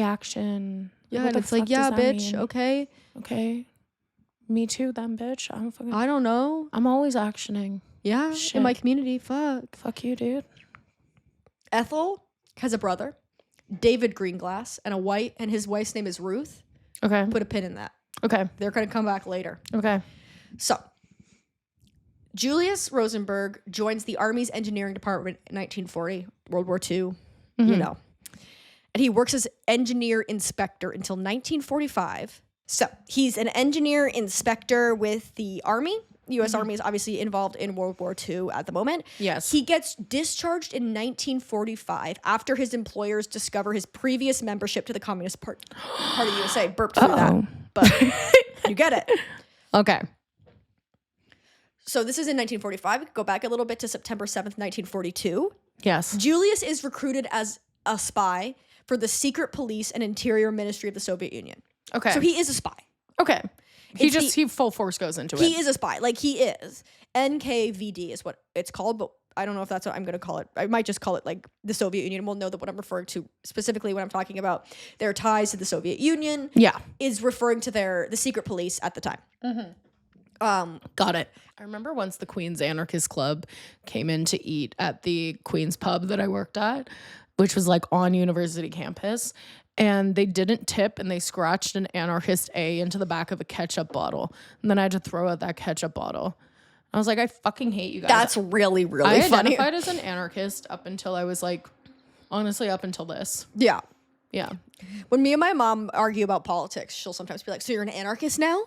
action. Yeah, and it's like, yeah, bitch, mean? Okay. Me too, then, bitch. I don't know. I'm always actioning. Yeah, shit. In my community. Fuck you, dude. Ethel has a brother, David Greenglass, and his wife's name is Ruth. Okay. Put a pin in that. Okay. They're going to come back later. Okay. So, Julius Rosenberg joins the Army's engineering department in 1940, World War II, you know. And he works as engineer inspector until 1945. So, he's an engineer inspector with the Army. U.S. Army is obviously involved in World War II at the moment. Yes. He gets discharged in 1945 after his employers discover his previous membership to the Communist Party USA. Burped through that, but you get it. Okay. So this is in 1945. Go back a little bit to September 7th, 1942. Yes. Julius is recruited as a spy for the Secret Police and Interior Ministry of the Soviet Union. Okay. So he is a spy. Okay. He full force goes into it. He is a spy. Like, he is. NKVD is what it's called, but I don't know if that's what I'm going to call it. I might just call it, like, the Soviet Union. We'll know that what I'm referring to specifically when I'm talking about their ties to the Soviet Union. Yeah. Is referring to the secret police at the time. Got it. I remember once the Queen's Anarchist Club came in to eat at the Queen's pub that I worked at, which was like on university campus. And they didn't tip, and they scratched an anarchist A into the back of a ketchup bottle. And then I had to throw out that ketchup bottle. I was like, I fucking hate you guys. That's really, really funny. I identified as an anarchist up until I was like, honestly, up until this. Yeah. Yeah. When me and my mom argue about politics, she'll sometimes be like, so you're an anarchist now?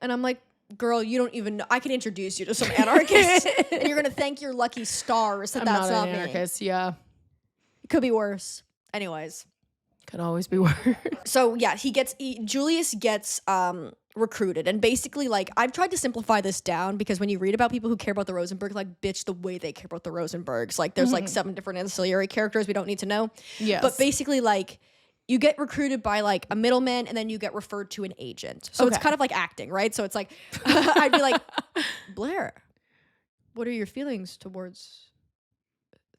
And I'm like, girl, you don't even know. I can introduce you to some anarchists. And you're going to thank your lucky stars that that's not an anarchist. Yeah. It could be worse. Anyways. Could always be worse. So yeah, Julius gets recruited, and basically, like, I've tried to simplify this down because when you read about people who care about the Rosenbergs, like, bitch, the way they care about the Rosenbergs, like, there's like 7 different ancillary characters we don't need to know. Yes. But basically, like, you get recruited by like a middleman, and then you get referred to an agent. So it's kind of like acting, right? So it's like I'd be like, Blair, what are your feelings towards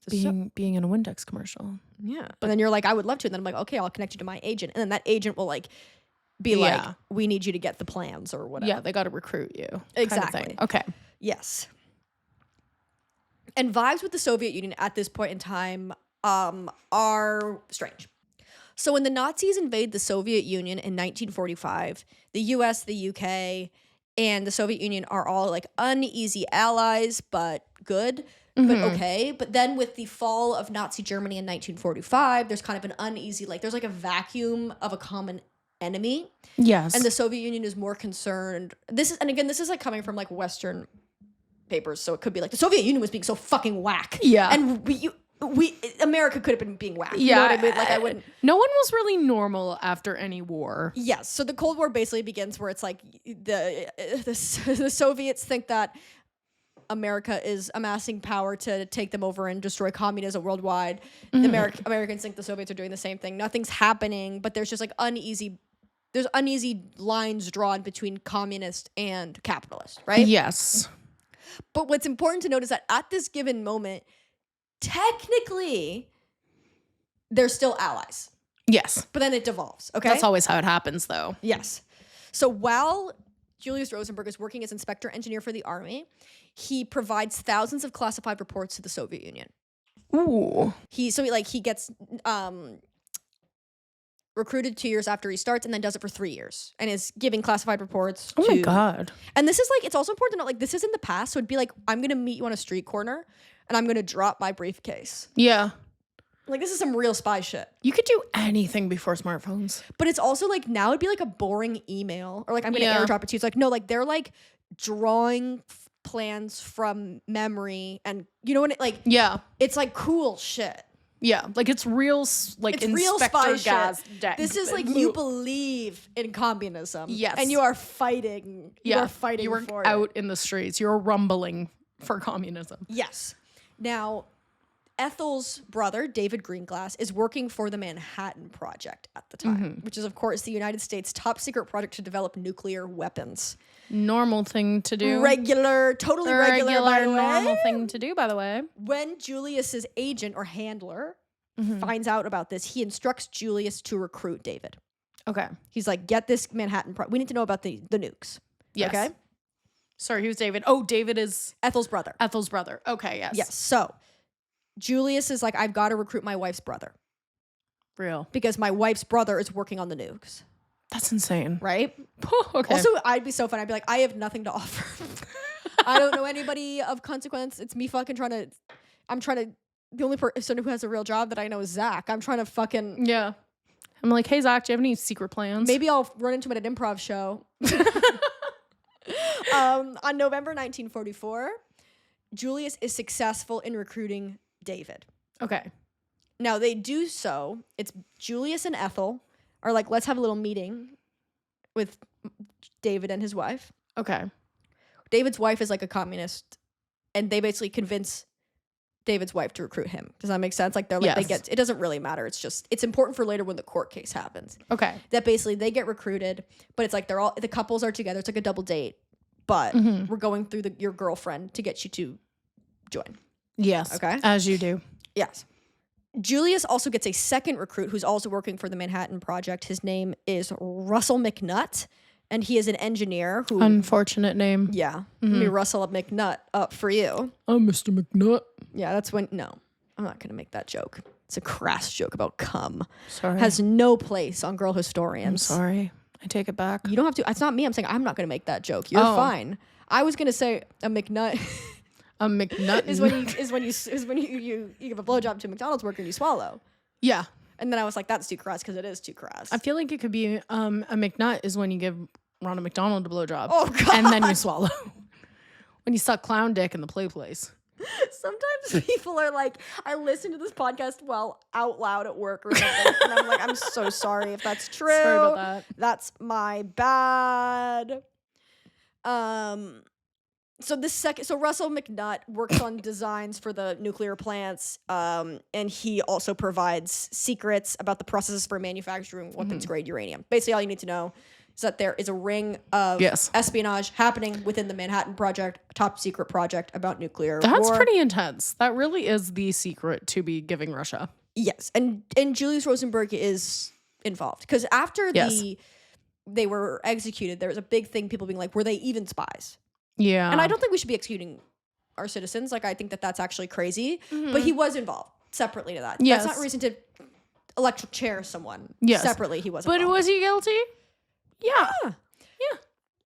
being in a Windex commercial? Yeah. But then you're like, I would love to. And then I'm like, okay, I'll connect you to my agent. And then that agent will like be like, we need you to get the plans or whatever. Yeah, they got to recruit you. Exactly. Kind of okay. Yes. And vibes with the Soviet Union at this point in time are strange. So when the Nazis invade the Soviet Union in 1945, the US, the UK, and the Soviet Union are all like uneasy allies, but good. But okay. But then with the fall of Nazi Germany in 1945, there's kind of an uneasy, like there's like a vacuum of a common enemy. Yes. And the Soviet Union is more concerned. This is like coming from like Western papers. So it could be like the Soviet Union was being so fucking whack. Yeah. And America could have been being whacked. You know what I mean? Like I wouldn't. No one was really normal after any war. Yes. So the Cold War basically begins where it's like the Soviets think that America is amassing power to take them over and destroy communism worldwide. Americans think the Soviets are doing the same thing. Nothing's happening, but there's just like uneasy lines drawn between communist and capitalist, right? Yes. But what's important to note is that at this given moment, technically, they're still allies. Yes. But then it devolves, okay? That's always how it happens, though. Yes. So while Julius Rosenberg is working as inspector engineer for the army, he provides thousands of classified reports to the Soviet Union. Ooh. He gets recruited 2 years after he starts and then does it for 3 years and is giving classified reports. Oh my God. And this is like, it's also important to note, like, this is in the past. So it'd be like, I'm going to meet you on a street corner and I'm going to drop my briefcase. Yeah. Like, this is some real spy shit. You could do anything before smartphones. But it's also like, now it'd be like a boring email or like, I'm going to airdrop it to you. It's like, no, like they're like drawing plans from memory and you know what it like? Yeah. It's like cool shit. Yeah, like it's real, like it's real spy shit. This is like you believe in communism. Yes. And you are fighting. Yeah. You are fighting for it. You are out in the streets. You're rumbling for communism. Yes. Now, Ethel's brother, David Greenglass, is working for the Manhattan Project at the time, which is, of course, the United States' top secret project to develop nuclear weapons. Normal thing to do. Totally regular, by the way. Normal thing to do, by the way. When Julius's agent or handler finds out about this, he instructs Julius to recruit David. Okay. He's like, get this Manhattan we need to know about the nukes. Yes. Okay? Sorry, who's David? Oh, David is Ethel's brother. Ethel's brother. Okay, yes. Yes. So Julius is like, I've got to recruit my wife's brother. Real. Because my wife's brother is working on the nukes. That's insane. Right? Okay. Also, I'd be so fun. I'd be like, I have nothing to offer. I don't know anybody of consequence. It's me fucking the only person who has a real job that I know is Zach. I'm trying to fucking. Yeah. I'm like, hey, Zach, do you have any secret plans? Maybe I'll run into him at an improv show. On November 1944, Julius is successful in recruiting David. Okay. Now they do so. It's Julius and Ethel are like, let's have a little meeting with David and his wife. Okay. David's wife is like a communist, and they basically convince David's wife to recruit him. Does that make sense? Like they're like, it doesn't really matter. It's just, it's important for later when the court case happens. Okay. That basically they get recruited, but it's like the couples are together. It's like a double date, but we're going through your girlfriend to get you to join. Yes. Okay. As you do. Yes. Julius also gets a second recruit who's also working for the Manhattan Project. His name is Russell McNutt, and he is an engineer who... Unfortunate name. Yeah. Let me Russell McNutt up for you. I'm Mr. McNutt. Yeah, that's when... No, I'm not going to make that joke. It's a crass joke about cum. Sorry. Has no place on Girl Historians. I'm sorry. I take it back. You don't have to... It's not me. I'm saying I'm not going to make that joke. You're fine. I was going to say a McNutt... A McNutt is when you give a blowjob to a McDonald's worker and you swallow. Yeah. And then I was like, that's too crass because it is too crass. I feel like it could be a McNut is when you give Ronald McDonald a blowjob. Oh, God. And then you swallow. When you suck clown dick in the play place. Sometimes people are like, I listen to this podcast while out loud at work or something. And I'm like, I'm so sorry if that's true. Sorry about that. That's my bad. So Russell McNutt works on designs for the nuclear plants, and he also provides secrets about the processes for manufacturing weapons-grade uranium. Basically, all you need to know is that there is a ring of espionage happening within the Manhattan Project, a top-secret project about nuclear war. That's pretty intense. That really is the secret to be giving Russia. Yes, and Julius Rosenberg is involved. Because after they were executed, there was a big thing, people being like, were they even spies? Yeah. And I don't think we should be executing our citizens. Like, I think that that's actually crazy. But he was involved separately to that. Yes. That's not reason to electric chair someone. Yes. Separately, he wasn't. But was he guilty? Yeah. Yeah.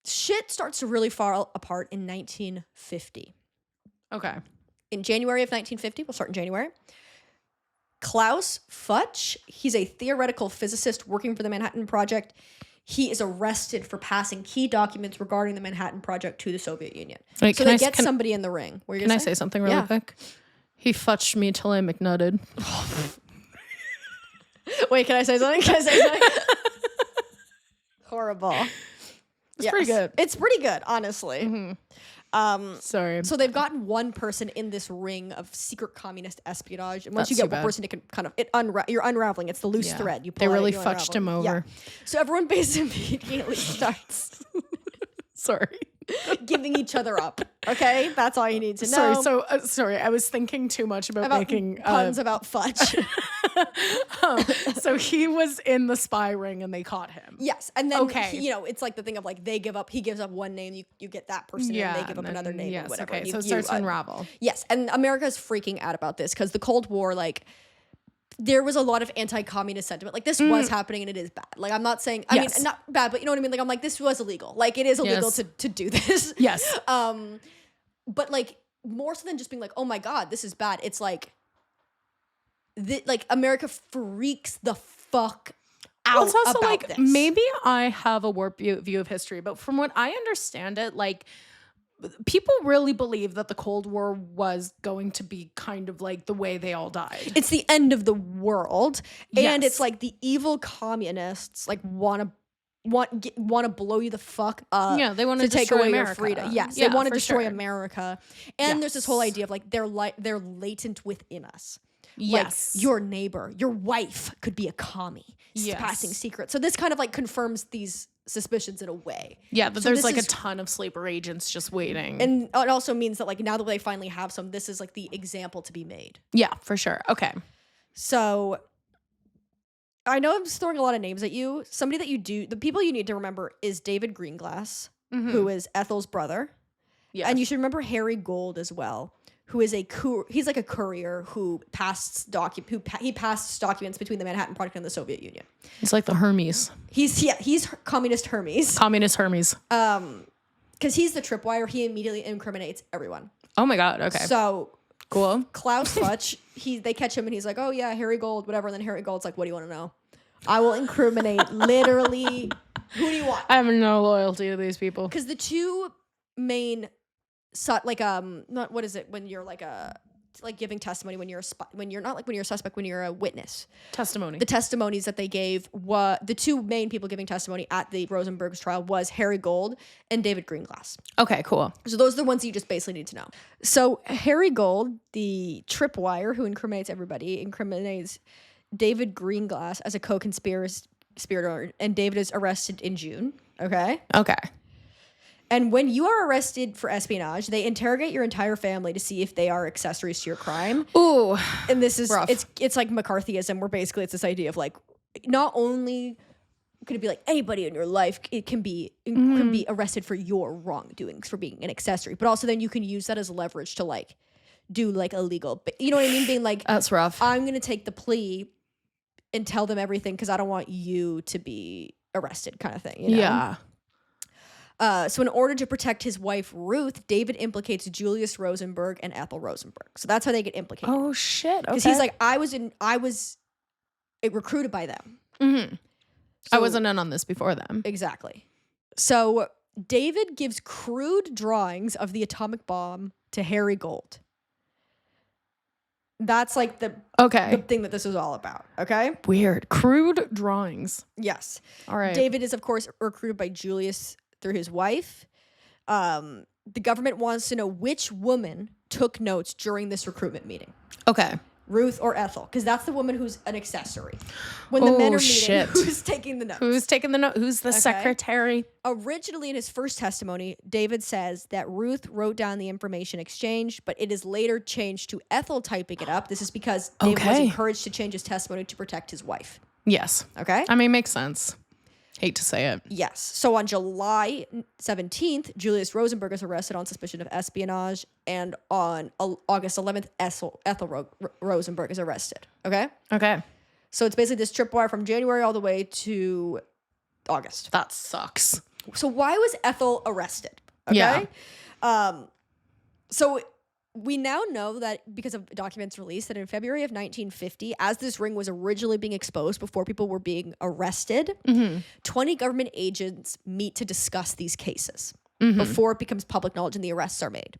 Shit starts to really fall apart in 1950. Okay. In January of 1950, we'll start in January. Klaus Futch, he's a theoretical physicist working for the Manhattan Project. He is arrested for passing key documents regarding the Manhattan Project to the Soviet Union. Wait, so they get somebody in the ring. Can I say something really quick? He futched me till I McNutted. Wait, can I say something? Horrible. It's pretty good. It's pretty good, honestly. Mm-hmm. Sorry. So they've gotten one person in this ring of secret communist espionage, and once you get one person, it can kind of you're unraveling. It's the loose thread. You pull they really out, fucked him over. Yeah. So everyone basically immediately starts. Sorry. Giving each other up. Okay, that's all you need to know. Sorry. I was thinking too much about making puns about Futch. So he was in the spy ring and they caught him. Yes, and then it's like the thing of like they give up. He gives up one name, you get that person, and they give up another name, or whatever. Okay, so it starts to unravel. Yes, and America's freaking out about this because the Cold War, like, there was a lot of anti-communist sentiment. Like, this was happening and it is bad. Like, I'm not saying, I mean, not bad, but you know what I mean? Like, I'm like, this was illegal. Like, it is illegal to do this. Yes. But like, more so than just being like, oh my God, this is bad. It's like, like America freaks the fuck out. Well, it's also about like, this. maybe I have a warped view of history, but from what I understand it, like, people really believe that the Cold War was going to be kind of like the way they all died. It's the end of the world, and it's like the evil communists like want to blow you the fuck up. Yeah, they want to take away America. your freedom. Yes, they want to destroy America, and there's this whole idea of like they're latent within us. Yes, like your neighbor, your wife could be a commie passing secrets. So this kind of like confirms these suspicions in a way. Yeah, but there's like a ton of sleeper agents just waiting. And it also means that like now that they finally have some, this is like the example to be made. Yeah, for sure. Okay. So I know I'm just throwing a lot of names at you. Somebody that the people you need to remember is David Greenglass, who is Ethel's brother. Yeah. And you should remember Harry Gold as well, who is he's like a courier who passed documents between the Manhattan Project and the Soviet Union. He's like the Hermes. He's communist Hermes. Communist Hermes. Because he's the tripwire, he immediately incriminates everyone. Oh my God. Okay. So cool. Klaus Futch, they catch him and he's like, oh yeah, Harry Gold, whatever. And then Harry Gold's like, what do you want to know? I will incriminate literally. Who do you want? I have no loyalty to these people. Because the two main not what is it when you're like giving testimony when you're a suspect, when you're a witness. Testimony. The testimonies that they gave, the two main people giving testimony at the Rosenbergs trial was Harry Gold and David Greenglass. Okay, cool. So those are the ones you just basically need to know. So Harry Gold, the tripwire who incriminates everybody, incriminates David Greenglass as a co-conspirator, and David is arrested in June. Okay? Okay. And when you are arrested for espionage, they interrogate your entire family to see if they are accessories to your crime. Ooh, and this is rough. It's like McCarthyism, where basically it's this idea of like, not only could it be like anybody in your life, it can be arrested for your wrongdoings for being an accessory, but also then you can use that as leverage to like do like illegal. You know what I mean? Being like, that's rough. I'm gonna take the plea and tell them everything because I don't want you to be arrested, kind of thing. You know? Yeah. So in order to protect his wife, Ruth, David implicates Julius Rosenberg and Ethel Rosenberg. So that's how they get implicated. Oh, shit. Okay. Because he's like, I was recruited by them. Mm-hmm. So, I wasn't in on this before them. Exactly. So David gives crude drawings of the atomic bomb to Harry Gold. That's like the thing that this is all about. Okay. Weird. Crude drawings. Yes. All right. David is, of course, recruited by Julius through his wife. The government wants to know which woman took notes during this recruitment meeting. Okay. Ruth or Ethel, because that's the woman who's an accessory. When the men are meeting, who's taking the notes? Who's taking the note? Who's the secretary? Originally, in his first testimony, David says that Ruth wrote down the information exchanged, but it is later changed to Ethel typing it up. This is because David was encouraged to change his testimony to protect his wife. Yes. Okay? I mean, makes sense. Hate to say it. Yes. So on July 17th, Julius Rosenberg is arrested on suspicion of espionage, and on August 11th, Ethel Rosenberg is arrested. Okay? Okay. So it's basically this tripwire from January all the way to August. That sucks. So why was Ethel arrested? Okay? Yeah. So we now know that because of documents released that in February of 1950, as this ring was originally being exposed before people were being arrested, 20 government agents meet to discuss these cases before it becomes public knowledge and the arrests are made.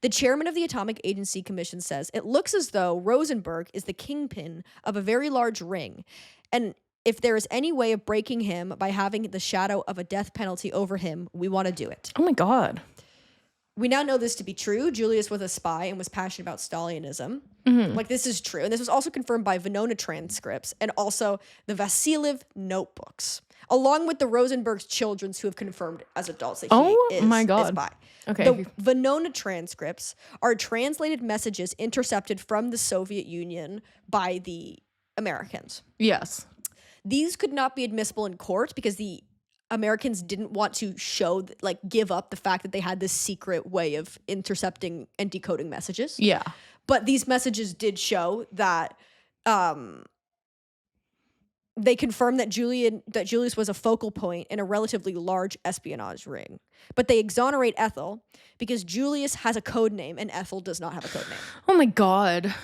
The chairman of the Atomic Agency Commission says, it looks as though Rosenberg is the kingpin of a very large ring, and if there is any way of breaking him by having the shadow of a death penalty over him, we want to do it. Oh my God. We now know this to be true. Julius was a spy and was passionate about Stalinism. Like, this is true. And this was also confirmed by Venona transcripts and also the Vasiliev notebooks, along with the Rosenbergs' children who have confirmed as adults that he is a spy. Okay. The Venona transcripts are translated messages intercepted from the Soviet Union by the Americans. Yes. These could not be admissible in court because the Americans didn't want to give up the fact that they had this secret way of intercepting and decoding messages. Yeah. But these messages did show that they confirmed that Julius was a focal point in a relatively large espionage ring. But they exonerate Ethel because Julius has a code name and Ethel does not have a code name. Oh my God.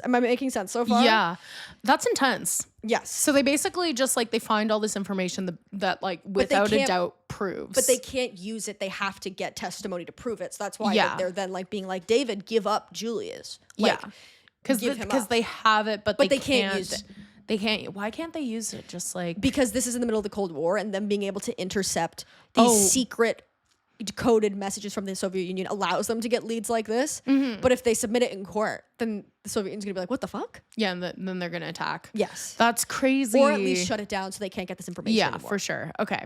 Am I making sense so far? Yeah. That's intense. Yes. So they basically just they find all this information that without a doubt proves. But they can't use it. They have to get testimony to prove it. So that's why they're then being like, David, give up Julius. Because they have it, but they can't use it. They can't. Why can't they use it? Because this is in the middle of the Cold War, and them being able to intercept these secret decoded messages from the Soviet Union allows them to get leads like this. But if they submit it in court, then the Soviet Union's gonna be like, what the fuck? Yeah, and then they're gonna attack. Yes. That's crazy. Or at least shut it down so they can't get this information anymore. For sure. Okay.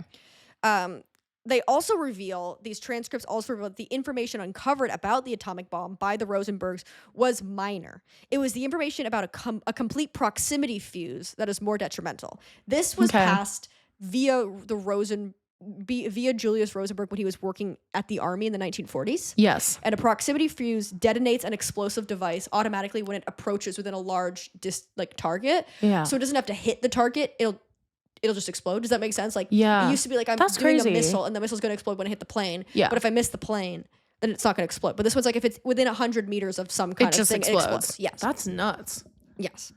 They also reveal, these transcripts also reveal that the information uncovered about the atomic bomb by the Rosenbergs was minor. It was the information about a complete proximity fuse that is more detrimental. This was passed via Julius Rosenberg when he was working at the army in the 1940s. Yes. And a proximity fuse detonates an explosive device automatically when it approaches within a large target. Yeah. So it doesn't have to hit the target. It'll just explode. Does that make sense? It used to be I'm doing a missile and the missile's going to explode when I hit the plane. Yeah. But if I miss the plane, then it's not going to explode. But this one's if it's within 100 meters of some kind of thing, it explodes. Yes. That's nuts. Yes.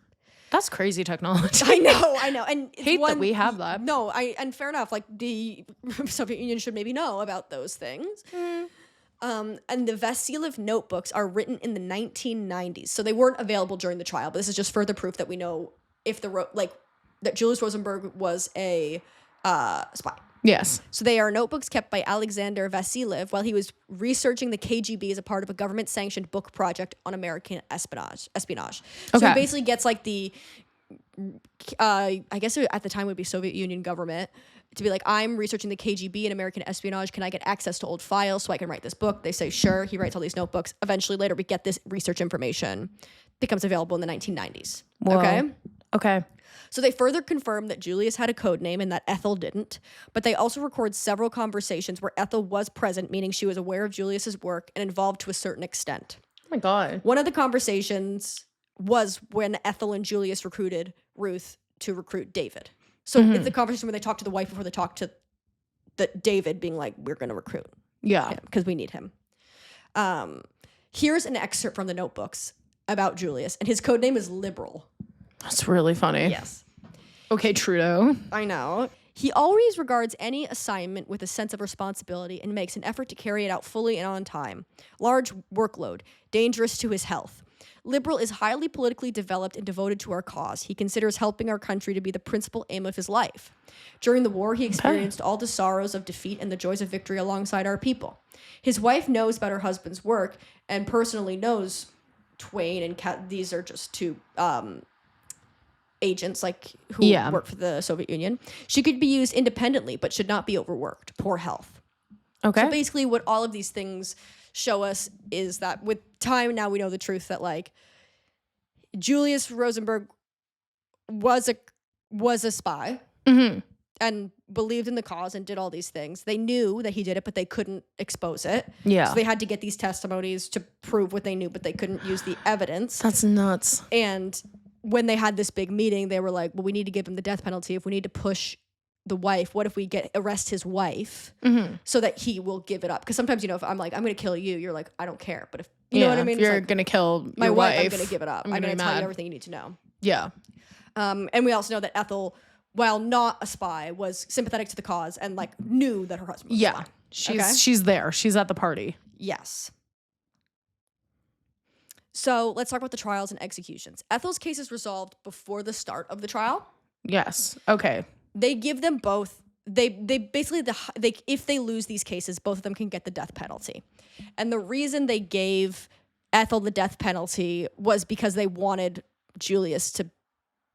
That's crazy technology. I know. And hate that we have that. No, and fair enough. The Soviet Union should maybe know about those things. And the Vasiliev notebooks are written in the 1990s. So they weren't available during the trial, but this is just further proof that we know if that Julius Rosenberg was a spy. Yes. So they are notebooks kept by Alexander Vasiliev while he was researching the KGB as a part of a government-sanctioned book project on American espionage. So he basically gets I guess at the time it would be Soviet Union government to be I'm researching the KGB and American espionage. Can I get access to old files so I can write this book? They say, sure. He writes all these notebooks. Eventually later we get this research information. Becomes available in the 1990s. Whoa. Okay. So they further confirm that Julius had a code name and that Ethel didn't, but they also record several conversations where Ethel was present, meaning she was aware of Julius's work and involved to a certain extent. Oh my God. One of the conversations was when Ethel and Julius recruited Ruth to recruit David. So it's the conversation where they talk to the wife before they talk to David being we're going to recruit him because we need him. Here's an excerpt from the notebooks about Julius, and his code name is Liberal. That's really funny. Yes. Okay, Trudeau. I know. He always regards any assignment with a sense of responsibility and makes an effort to carry it out fully and on time. Large workload, dangerous to his health. Liberal is highly politically developed and devoted to our cause. He considers helping our country to be the principal aim of his life. During the war, he experienced all the sorrows of defeat and the joys of victory alongside our people. His wife knows about her husband's work and personally knows Twain and these are just two agents who work for the Soviet Union. She could be used independently, but should not be overworked. Poor health. Okay. So basically what all of these things show us is that with time now we know the truth that Julius Rosenberg was a spy and believed in the cause and did all these things. They knew that he did it, but they couldn't expose it. Yeah. So they had to get these testimonies to prove what they knew, but they couldn't use the evidence. That's nuts. And when they had this big meeting, they were like, well, we need to give him the death penalty. If we need to push the wife, what if we arrest his wife so that he will give it up? Because sometimes, if I'm like, I'm going to kill you, you're like, I don't care. But if, you know what I mean? If you're going to kill my your wife, I'm going to give it up. I'm going to tell you mad. everything you need to know. Yeah. And we also know that Ethel, while not a spy, was sympathetic to the cause and knew that her husband was a spy. She's there. She's at the party. Yes. So let's talk about the trials and executions. Ethel's case is resolved before the start of the trial. Yes. Okay. They give them both. They basically if they lose these cases, both of them can get the death penalty. And the reason they gave Ethel the death penalty was because they wanted Julius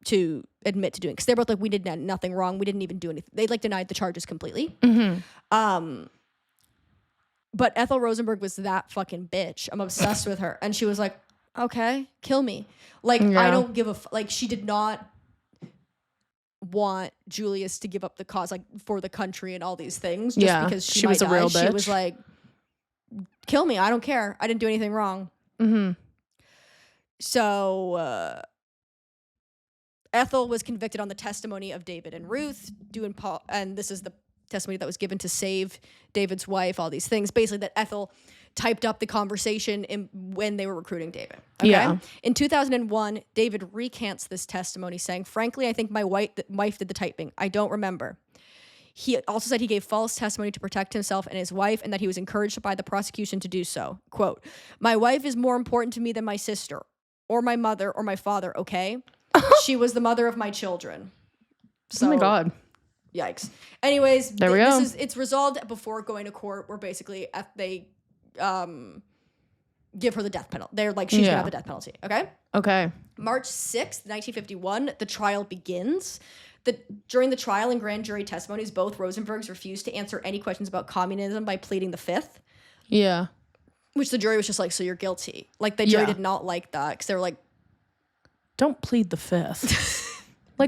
to admit to doing, because they're both like, we did nothing wrong. We didn't even do anything. They denied the charges completely. But Ethel Rosenberg was that fucking bitch. I'm obsessed with her. And she was like, okay, kill me. I don't give a she did not want Julius to give up the cause for the country and all these things just because she was a real bitch. She was like, kill me. I don't care. I didn't do anything wrong. So Ethel was convicted on the testimony of David and Ruth, and this is the testimony that was given to save David's wife, all these things. Basically, that Ethel typed up the conversation when they were recruiting David. Okay? Yeah. In 2001, David recants this testimony, saying, frankly, I think my wife did the typing. I don't remember. He also said he gave false testimony to protect himself and his wife, and that he was encouraged by the prosecution to do so. Quote, my wife is more important to me than my sister or my mother or my father, okay? She was the mother of my children. So, oh my God. Yikes. Anyways, there we go. It's resolved before going to court, where basically they give her the death penalty. They're like, she's gonna have the death penalty. Okay. March 6th, 1951, the trial begins. During the trial and grand jury testimonies, both Rosenbergs refused to answer any questions about communism by pleading the fifth. Yeah. Which the jury was just like, so you're guilty. The jury did not like that, because they were like, don't plead the fifth.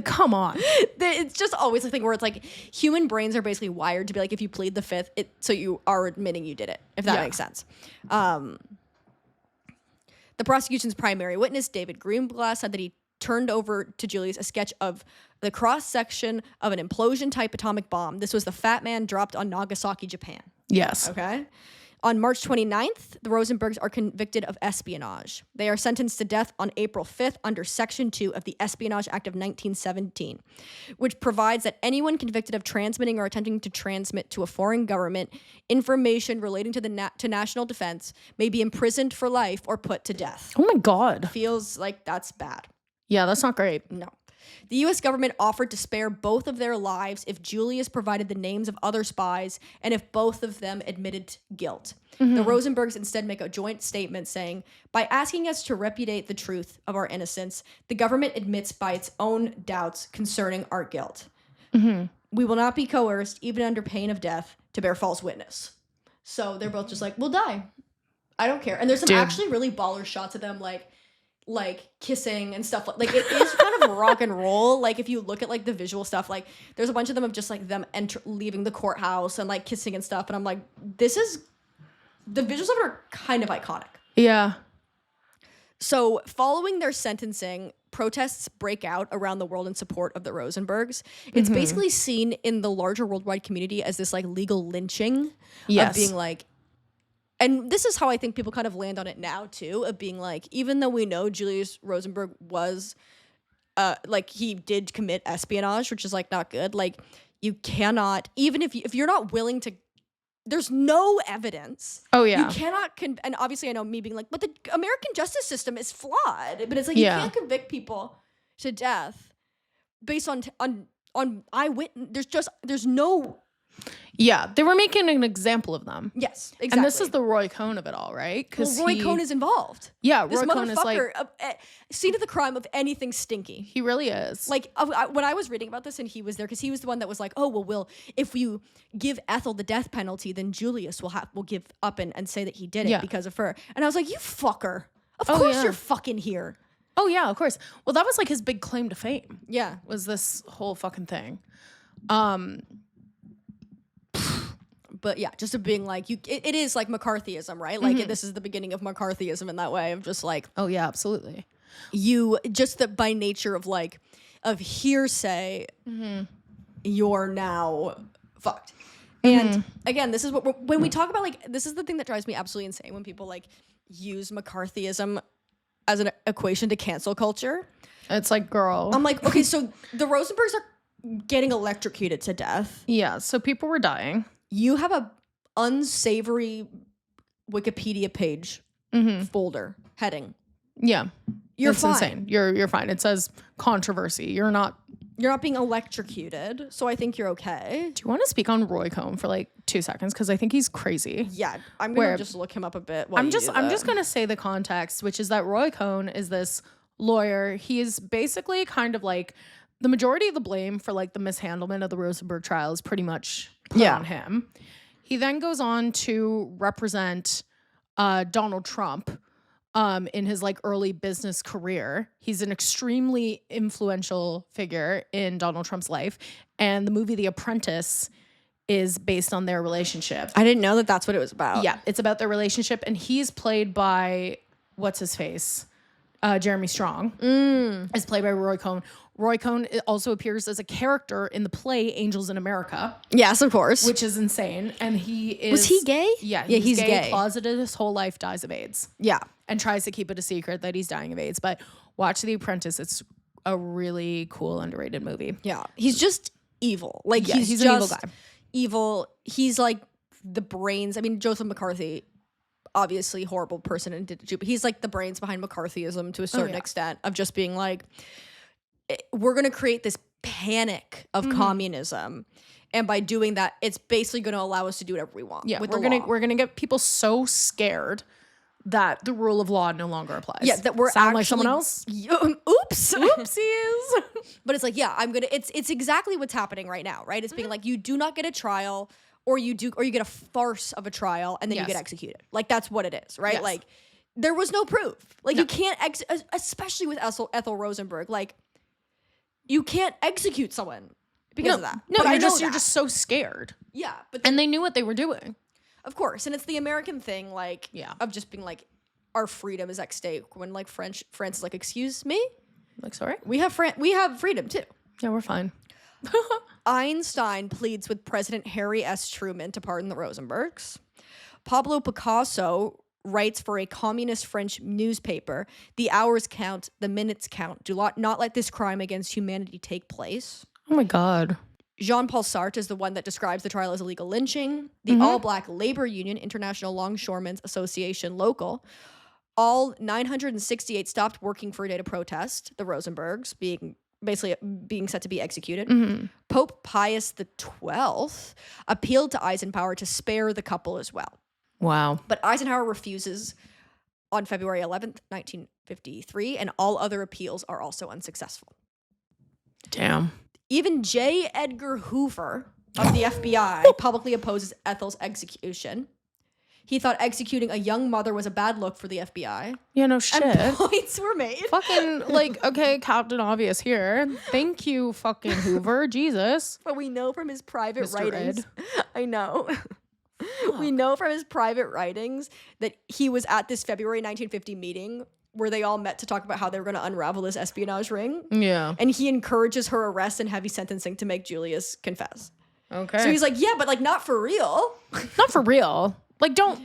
Come on. It's just always a thing where it's human brains are basically wired to be if you plead the fifth, so you are admitting you did it, if that makes sense. The prosecution's primary witness, David Greenblatt, said that he turned over to Julius a sketch of the cross-section of an implosion-type atomic bomb. This was the Fat Man dropped on Nagasaki, Japan. Yes. Okay? On March 29th, the Rosenbergs are convicted of espionage. They are sentenced to death on April 5th under Section 2 of the Espionage Act of 1917, which provides that anyone convicted of transmitting or attempting to transmit to a foreign government information relating to to national defense may be imprisoned for life or put to death. Oh my God. Feels like that's bad. Yeah, that's not great. No. The U.S. government offered to spare both of their lives if Julius provided the names of other spies and if both of them admitted guilt. The Rosenbergs instead make a joint statement saying, by asking us to repudiate the truth of our innocence, the government admits by its own doubts concerning our guilt. We will not be coerced, even under pain of death, to bear false witness. So they're both just like, we'll die. I don't care. And there's some actually really baller shots of them kissing and stuff. It is kind of rock and roll. If you look at the visual stuff, there's a bunch of them of just them leaving the courthouse and kissing and stuff. And I'm like, the visuals of it are kind of iconic. Yeah. So following their sentencing, protests break out around the world in support of the Rosenbergs. It's basically seen in the larger worldwide community as this legal lynching of being and this is how I think people kind of land on it now too, of being even though we know Julius Rosenberg was like he did commit espionage, which is like not good. Like you cannot, even if you're not willing to, there's no evidence. Oh yeah. You cannot and obviously I know me being like, but the American justice system is flawed. But it's like you can't convict people to death based on eyewitness. There's no. Yeah, they were making an example of them. Yes, exactly. And this is the Roy Cohn of it all, right? Because Roy Cohn is involved. Yeah, this Roy Cohn is like scene of the crime of anything stinky. He really is. Like when I was reading about this, and he was there because he was the one that was like, "Oh well, if you give Ethel the death penalty, then Julius will give up and say that he did it because of her." And I was like, "You fucker! Of course you're fucking here." Oh yeah, of course. Well, that was like his big claim to fame. Yeah, was this whole fucking thing. But yeah, just of being like it is like McCarthyism, right? Like this is the beginning of McCarthyism in that way of just like, oh yeah, absolutely. You just that by nature of like of hearsay, you're now fucked. And again, this is what when we talk about like this is the thing that drives me absolutely insane when people like use McCarthyism as an equation to cancel culture. It's like, girl, I'm like, okay, so the Rosenbergs are getting electrocuted to death. Yeah, so people were dying. You have a unsavory Wikipedia page folder heading. Yeah. You're it's fine. Insane. You're fine. It says controversy. You're not being electrocuted, so I think you're okay. Do you want to speak on Roy Cohn for like 2 seconds? Because I think he's crazy. Yeah, I'm gonna just look him up a bit. I'm just gonna say the context, which is that Roy Cohn is this lawyer. He is basically kind of like the majority of the blame for like the mishandlement of the Rosenberg trial is pretty much put on him. He then goes on to represent Donald Trump in his like early business career. He's an extremely influential figure in Donald Trump's life. And the movie The Apprentice is based on their relationship. I didn't know that that's what it was about. Yeah, it's about their relationship. And he's played by, what's his face? Jeremy Strong is played by Roy Cohn. Roy Cohn also appears as a character in the play Angels in America. Yes, of course. Which is insane. And he is... Was he gay? Yeah, he's gay. Closeted his whole life, dies of AIDS. Yeah. And tries to keep it a secret that he's dying of AIDS. But watch The Apprentice. It's a really cool, underrated movie. Yeah. He's just evil. Like, he's an evil guy. Evil. He's like the brains. I mean, Joseph McCarthy... obviously horrible person and did it, but he's like the brains behind McCarthyism to a certain extent of just being like, we're going to create this panic of communism. And by doing that, it's basically going to allow us to do whatever we want. Yeah, we're gonna get people so scared that the rule of law no longer applies. Yeah, that we're sound like someone else. Oops, oopsies. But it's like, yeah, it's exactly what's happening right now, right? It's being like, you do not get a trial. Or you get a farce of a trial and then you get executed. Like, that's what it is, right? Yes. Like, there was no proof. Like, you can't, especially with Ethel Rosenberg, like, you can't execute someone because of that. No, you're just so scared. Yeah. And they knew what they were doing. Of course. And it's the American thing, like, of just being like, our freedom is at stake. When, like, France is like, excuse me? Like, sorry? We have freedom, too. Yeah, we're fine. Einstein pleads with President Harry S. Truman to pardon the Rosenbergs. Pablo Picasso writes for a communist French newspaper, "The hours count, the minutes count. Do not let this crime against humanity take place." Oh my God. Jean-Paul Sartre is the one that describes the trial as illegal lynching. The All-Black Labor Union, International Longshoremen's Association Local, all 968 stopped working for a day to protest the Rosenbergs being set to be executed. Pope Pius XII appealed to Eisenhower to spare the couple as well. Wow. But Eisenhower refuses on February 11th, 1953, and all other appeals are also unsuccessful. Damn. Even J. Edgar Hoover of the FBI publicly opposes Ethel's execution. He thought executing a young mother was a bad look for the FBI. Yeah, no shit. And points were made. Fucking, like, okay, Captain Obvious here. Thank you, fucking Hoover. Jesus. But we know from his private Mr. writings. Ed. I know. We know from his private writings that he was at this February 1950 meeting where they all met to talk about how they were going to unravel this espionage ring. Yeah. And he encourages her arrest and heavy sentencing to make Julius confess. Okay. So he's like, yeah, but like not for real. Not for real. Like, don't,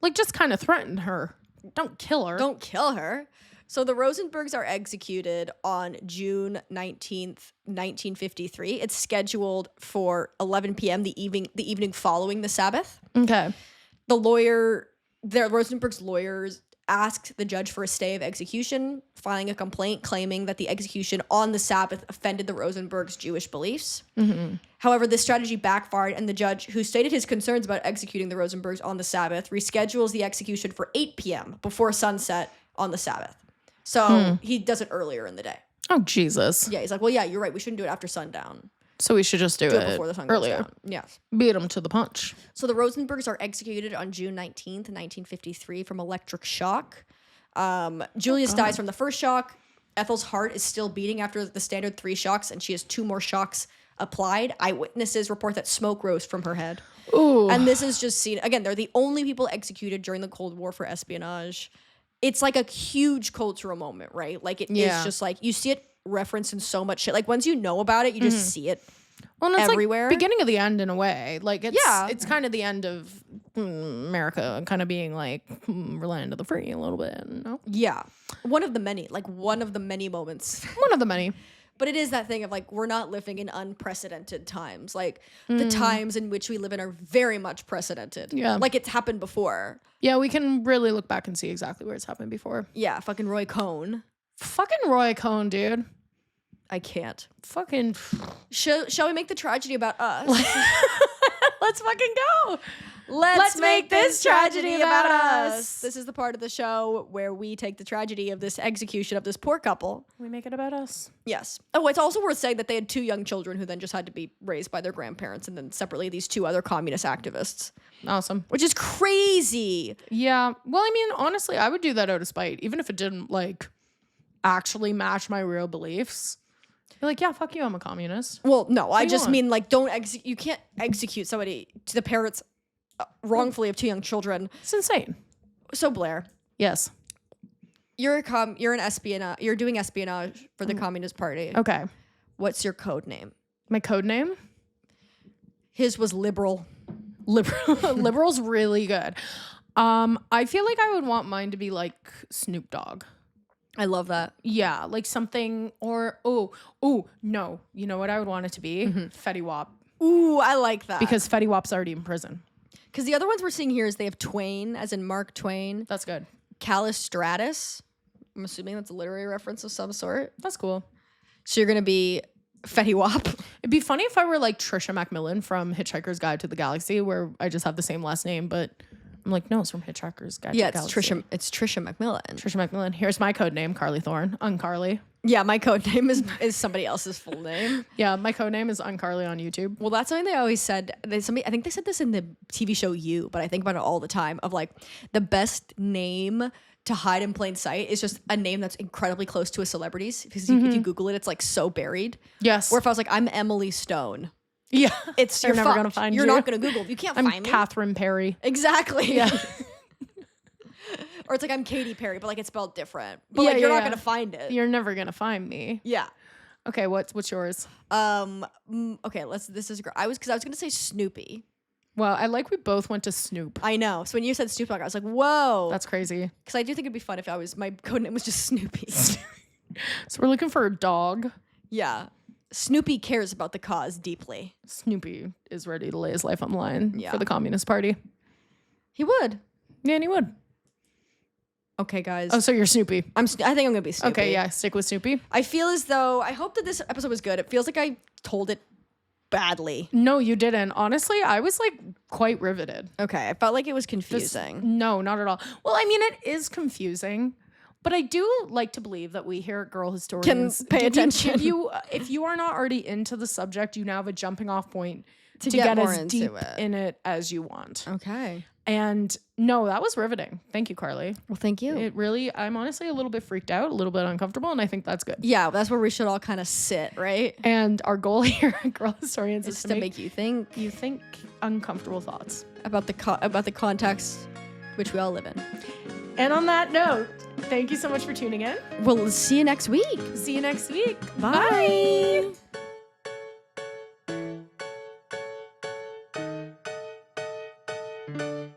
like, just kind of threaten her. Don't kill her. Don't kill her. So the Rosenbergs are executed on June 19th, 1953. It's scheduled for 11 p.m. the evening following the Sabbath. Okay. The Rosenberg's lawyers asked the judge for a stay of execution, filing a complaint claiming that the execution on the Sabbath offended the Rosenbergs' Jewish beliefs. Mm-hmm. However, this strategy backfired, and the judge, who stated his concerns about executing the Rosenbergs on the Sabbath, reschedules the execution for 8 p.m. before sunset on the Sabbath. So he does it earlier in the day. Oh, Jesus. Yeah, he's like, well, yeah, you're right. We shouldn't do it after sundown. So we should just do it before the sun goes earlier. down. Yes. Beat them to the punch. So the Rosenbergs are executed on June 19th, 1953 from electric shock. Julius dies from the first shock. Ethel's heart is still beating after the standard 3 shocks, and she has 2 more shocks applied. Eyewitnesses report that smoke rose from her head. Ooh. And this is just seen, again, they're the only people executed during the Cold War for espionage. It's like a huge cultural moment, right? Like it is just like, you see it referenced in so much shit. Like once you know about it, you just see it everywhere. Like beginning of the end in a way. Like it's kind of the end of America kind of being like we're land of the free a little bit. No? Yeah. One of the many moments. One of the many. But it is that thing of like, we're not living in unprecedented times. Like the times in which we live in are very much precedented. Yeah. Like it's happened before. Yeah, we can really look back and see exactly where it's happened before. Yeah, fucking Roy Cohn. Fucking Roy Cohn, dude. I can't. Fucking. Shall we make the tragedy about us? Let's fucking go. Let's make this tragedy about us. This is the part of the show where we take the tragedy of this execution of this poor couple. We make it about us. Yes. Oh, it's also worth saying that they had 2 young children who then just had to be raised by their grandparents, and then separately these 2 other communist activists. Awesome. Which is crazy. Yeah. Well, I mean, honestly, I would do that out of spite, even if it didn't like actually match my real beliefs. You're like, yeah, fuck you, I'm a communist. Well, no, I just mean like you can't execute somebody to the parents wrongfully of 2 young children. It's insane. So Blair, yes, you're doing espionage for the Communist Party. Okay. What's your code name? My code name? His was liberal. Liberal's really good. I feel like I would want mine to be like Snoop Dogg. I love that. Yeah, like something or no. You know what I would want it to be? Fetty Wap. Ooh, I like that. Because Fetty Wap's already in prison. Because the other ones we're seeing here is they have Twain, as in Mark Twain. That's good. Callistratus. I'm assuming that's a literary reference of some sort. That's cool. So you're going to be Fetty Wap. It'd be funny if I were like Trisha MacMillan from Hitchhiker's Guide to the Galaxy, where I just have the same last name, but I'm like, no, it's from Hitchhiker's Guide to the Galaxy. It's Trisha MacMillan. Trisha MacMillan. Here's my code name, Carley Thorne. UnCarley. Yeah, my code name is somebody else's full name. Yeah, my code name is UnCarley on YouTube. Well, that's something they always said. I think they said this in the TV show You, but I think about it all the time of like the best name to hide in plain sight is just a name that's incredibly close to a celebrity's. Because if you Google it, it's like so buried. Yes. Or if I was like, I'm Emily Stone. Yeah. You're never going to find you. You're not going to Google. You can't find me. I'm Catherine Perry. Exactly. Yeah. Or it's like I'm Katy Perry, but like it's spelled different. But like you're not gonna find it. You're never gonna find me. Yeah. Okay, what's yours? Okay, this is great. I was gonna say Snoopy. Well, I like we both went to Snoop. I know. So when you said Snoop Dogg, I was like, whoa. That's crazy. Because I do think it'd be fun if my code name was just Snoopy. So we're looking for a dog. Yeah. Snoopy cares about the cause deeply. Snoopy is ready to lay his life on the line for the Communist Party. He would. Yeah, and he would. Okay, guys. Oh, so you're Snoopy. I think I'm gonna be Snoopy. Okay, yeah, stick with Snoopy. I feel as though I hope that this episode was good. It feels like I told it badly. No, you didn't. Honestly, I was like quite riveted. Okay, I felt like it was confusing. No, not at all. Well, I mean, it is confusing, but I do like to believe that we here at Girl Historians can pay attention. If you are not already into the subject, you now have a jumping off point to get as deep in it as you want. Okay. And no, that was riveting. Thank you, Carley. Well, thank you. I'm honestly a little bit freaked out, a little bit uncomfortable, and I think that's good. Yeah, that's where we should all kind of sit, right? And our goal here at Girl Historians is to make you think uncomfortable thoughts about the context which we all live in. And on that note, thank you so much for tuning in. We'll see you next week. See you next week. Bye. Bye.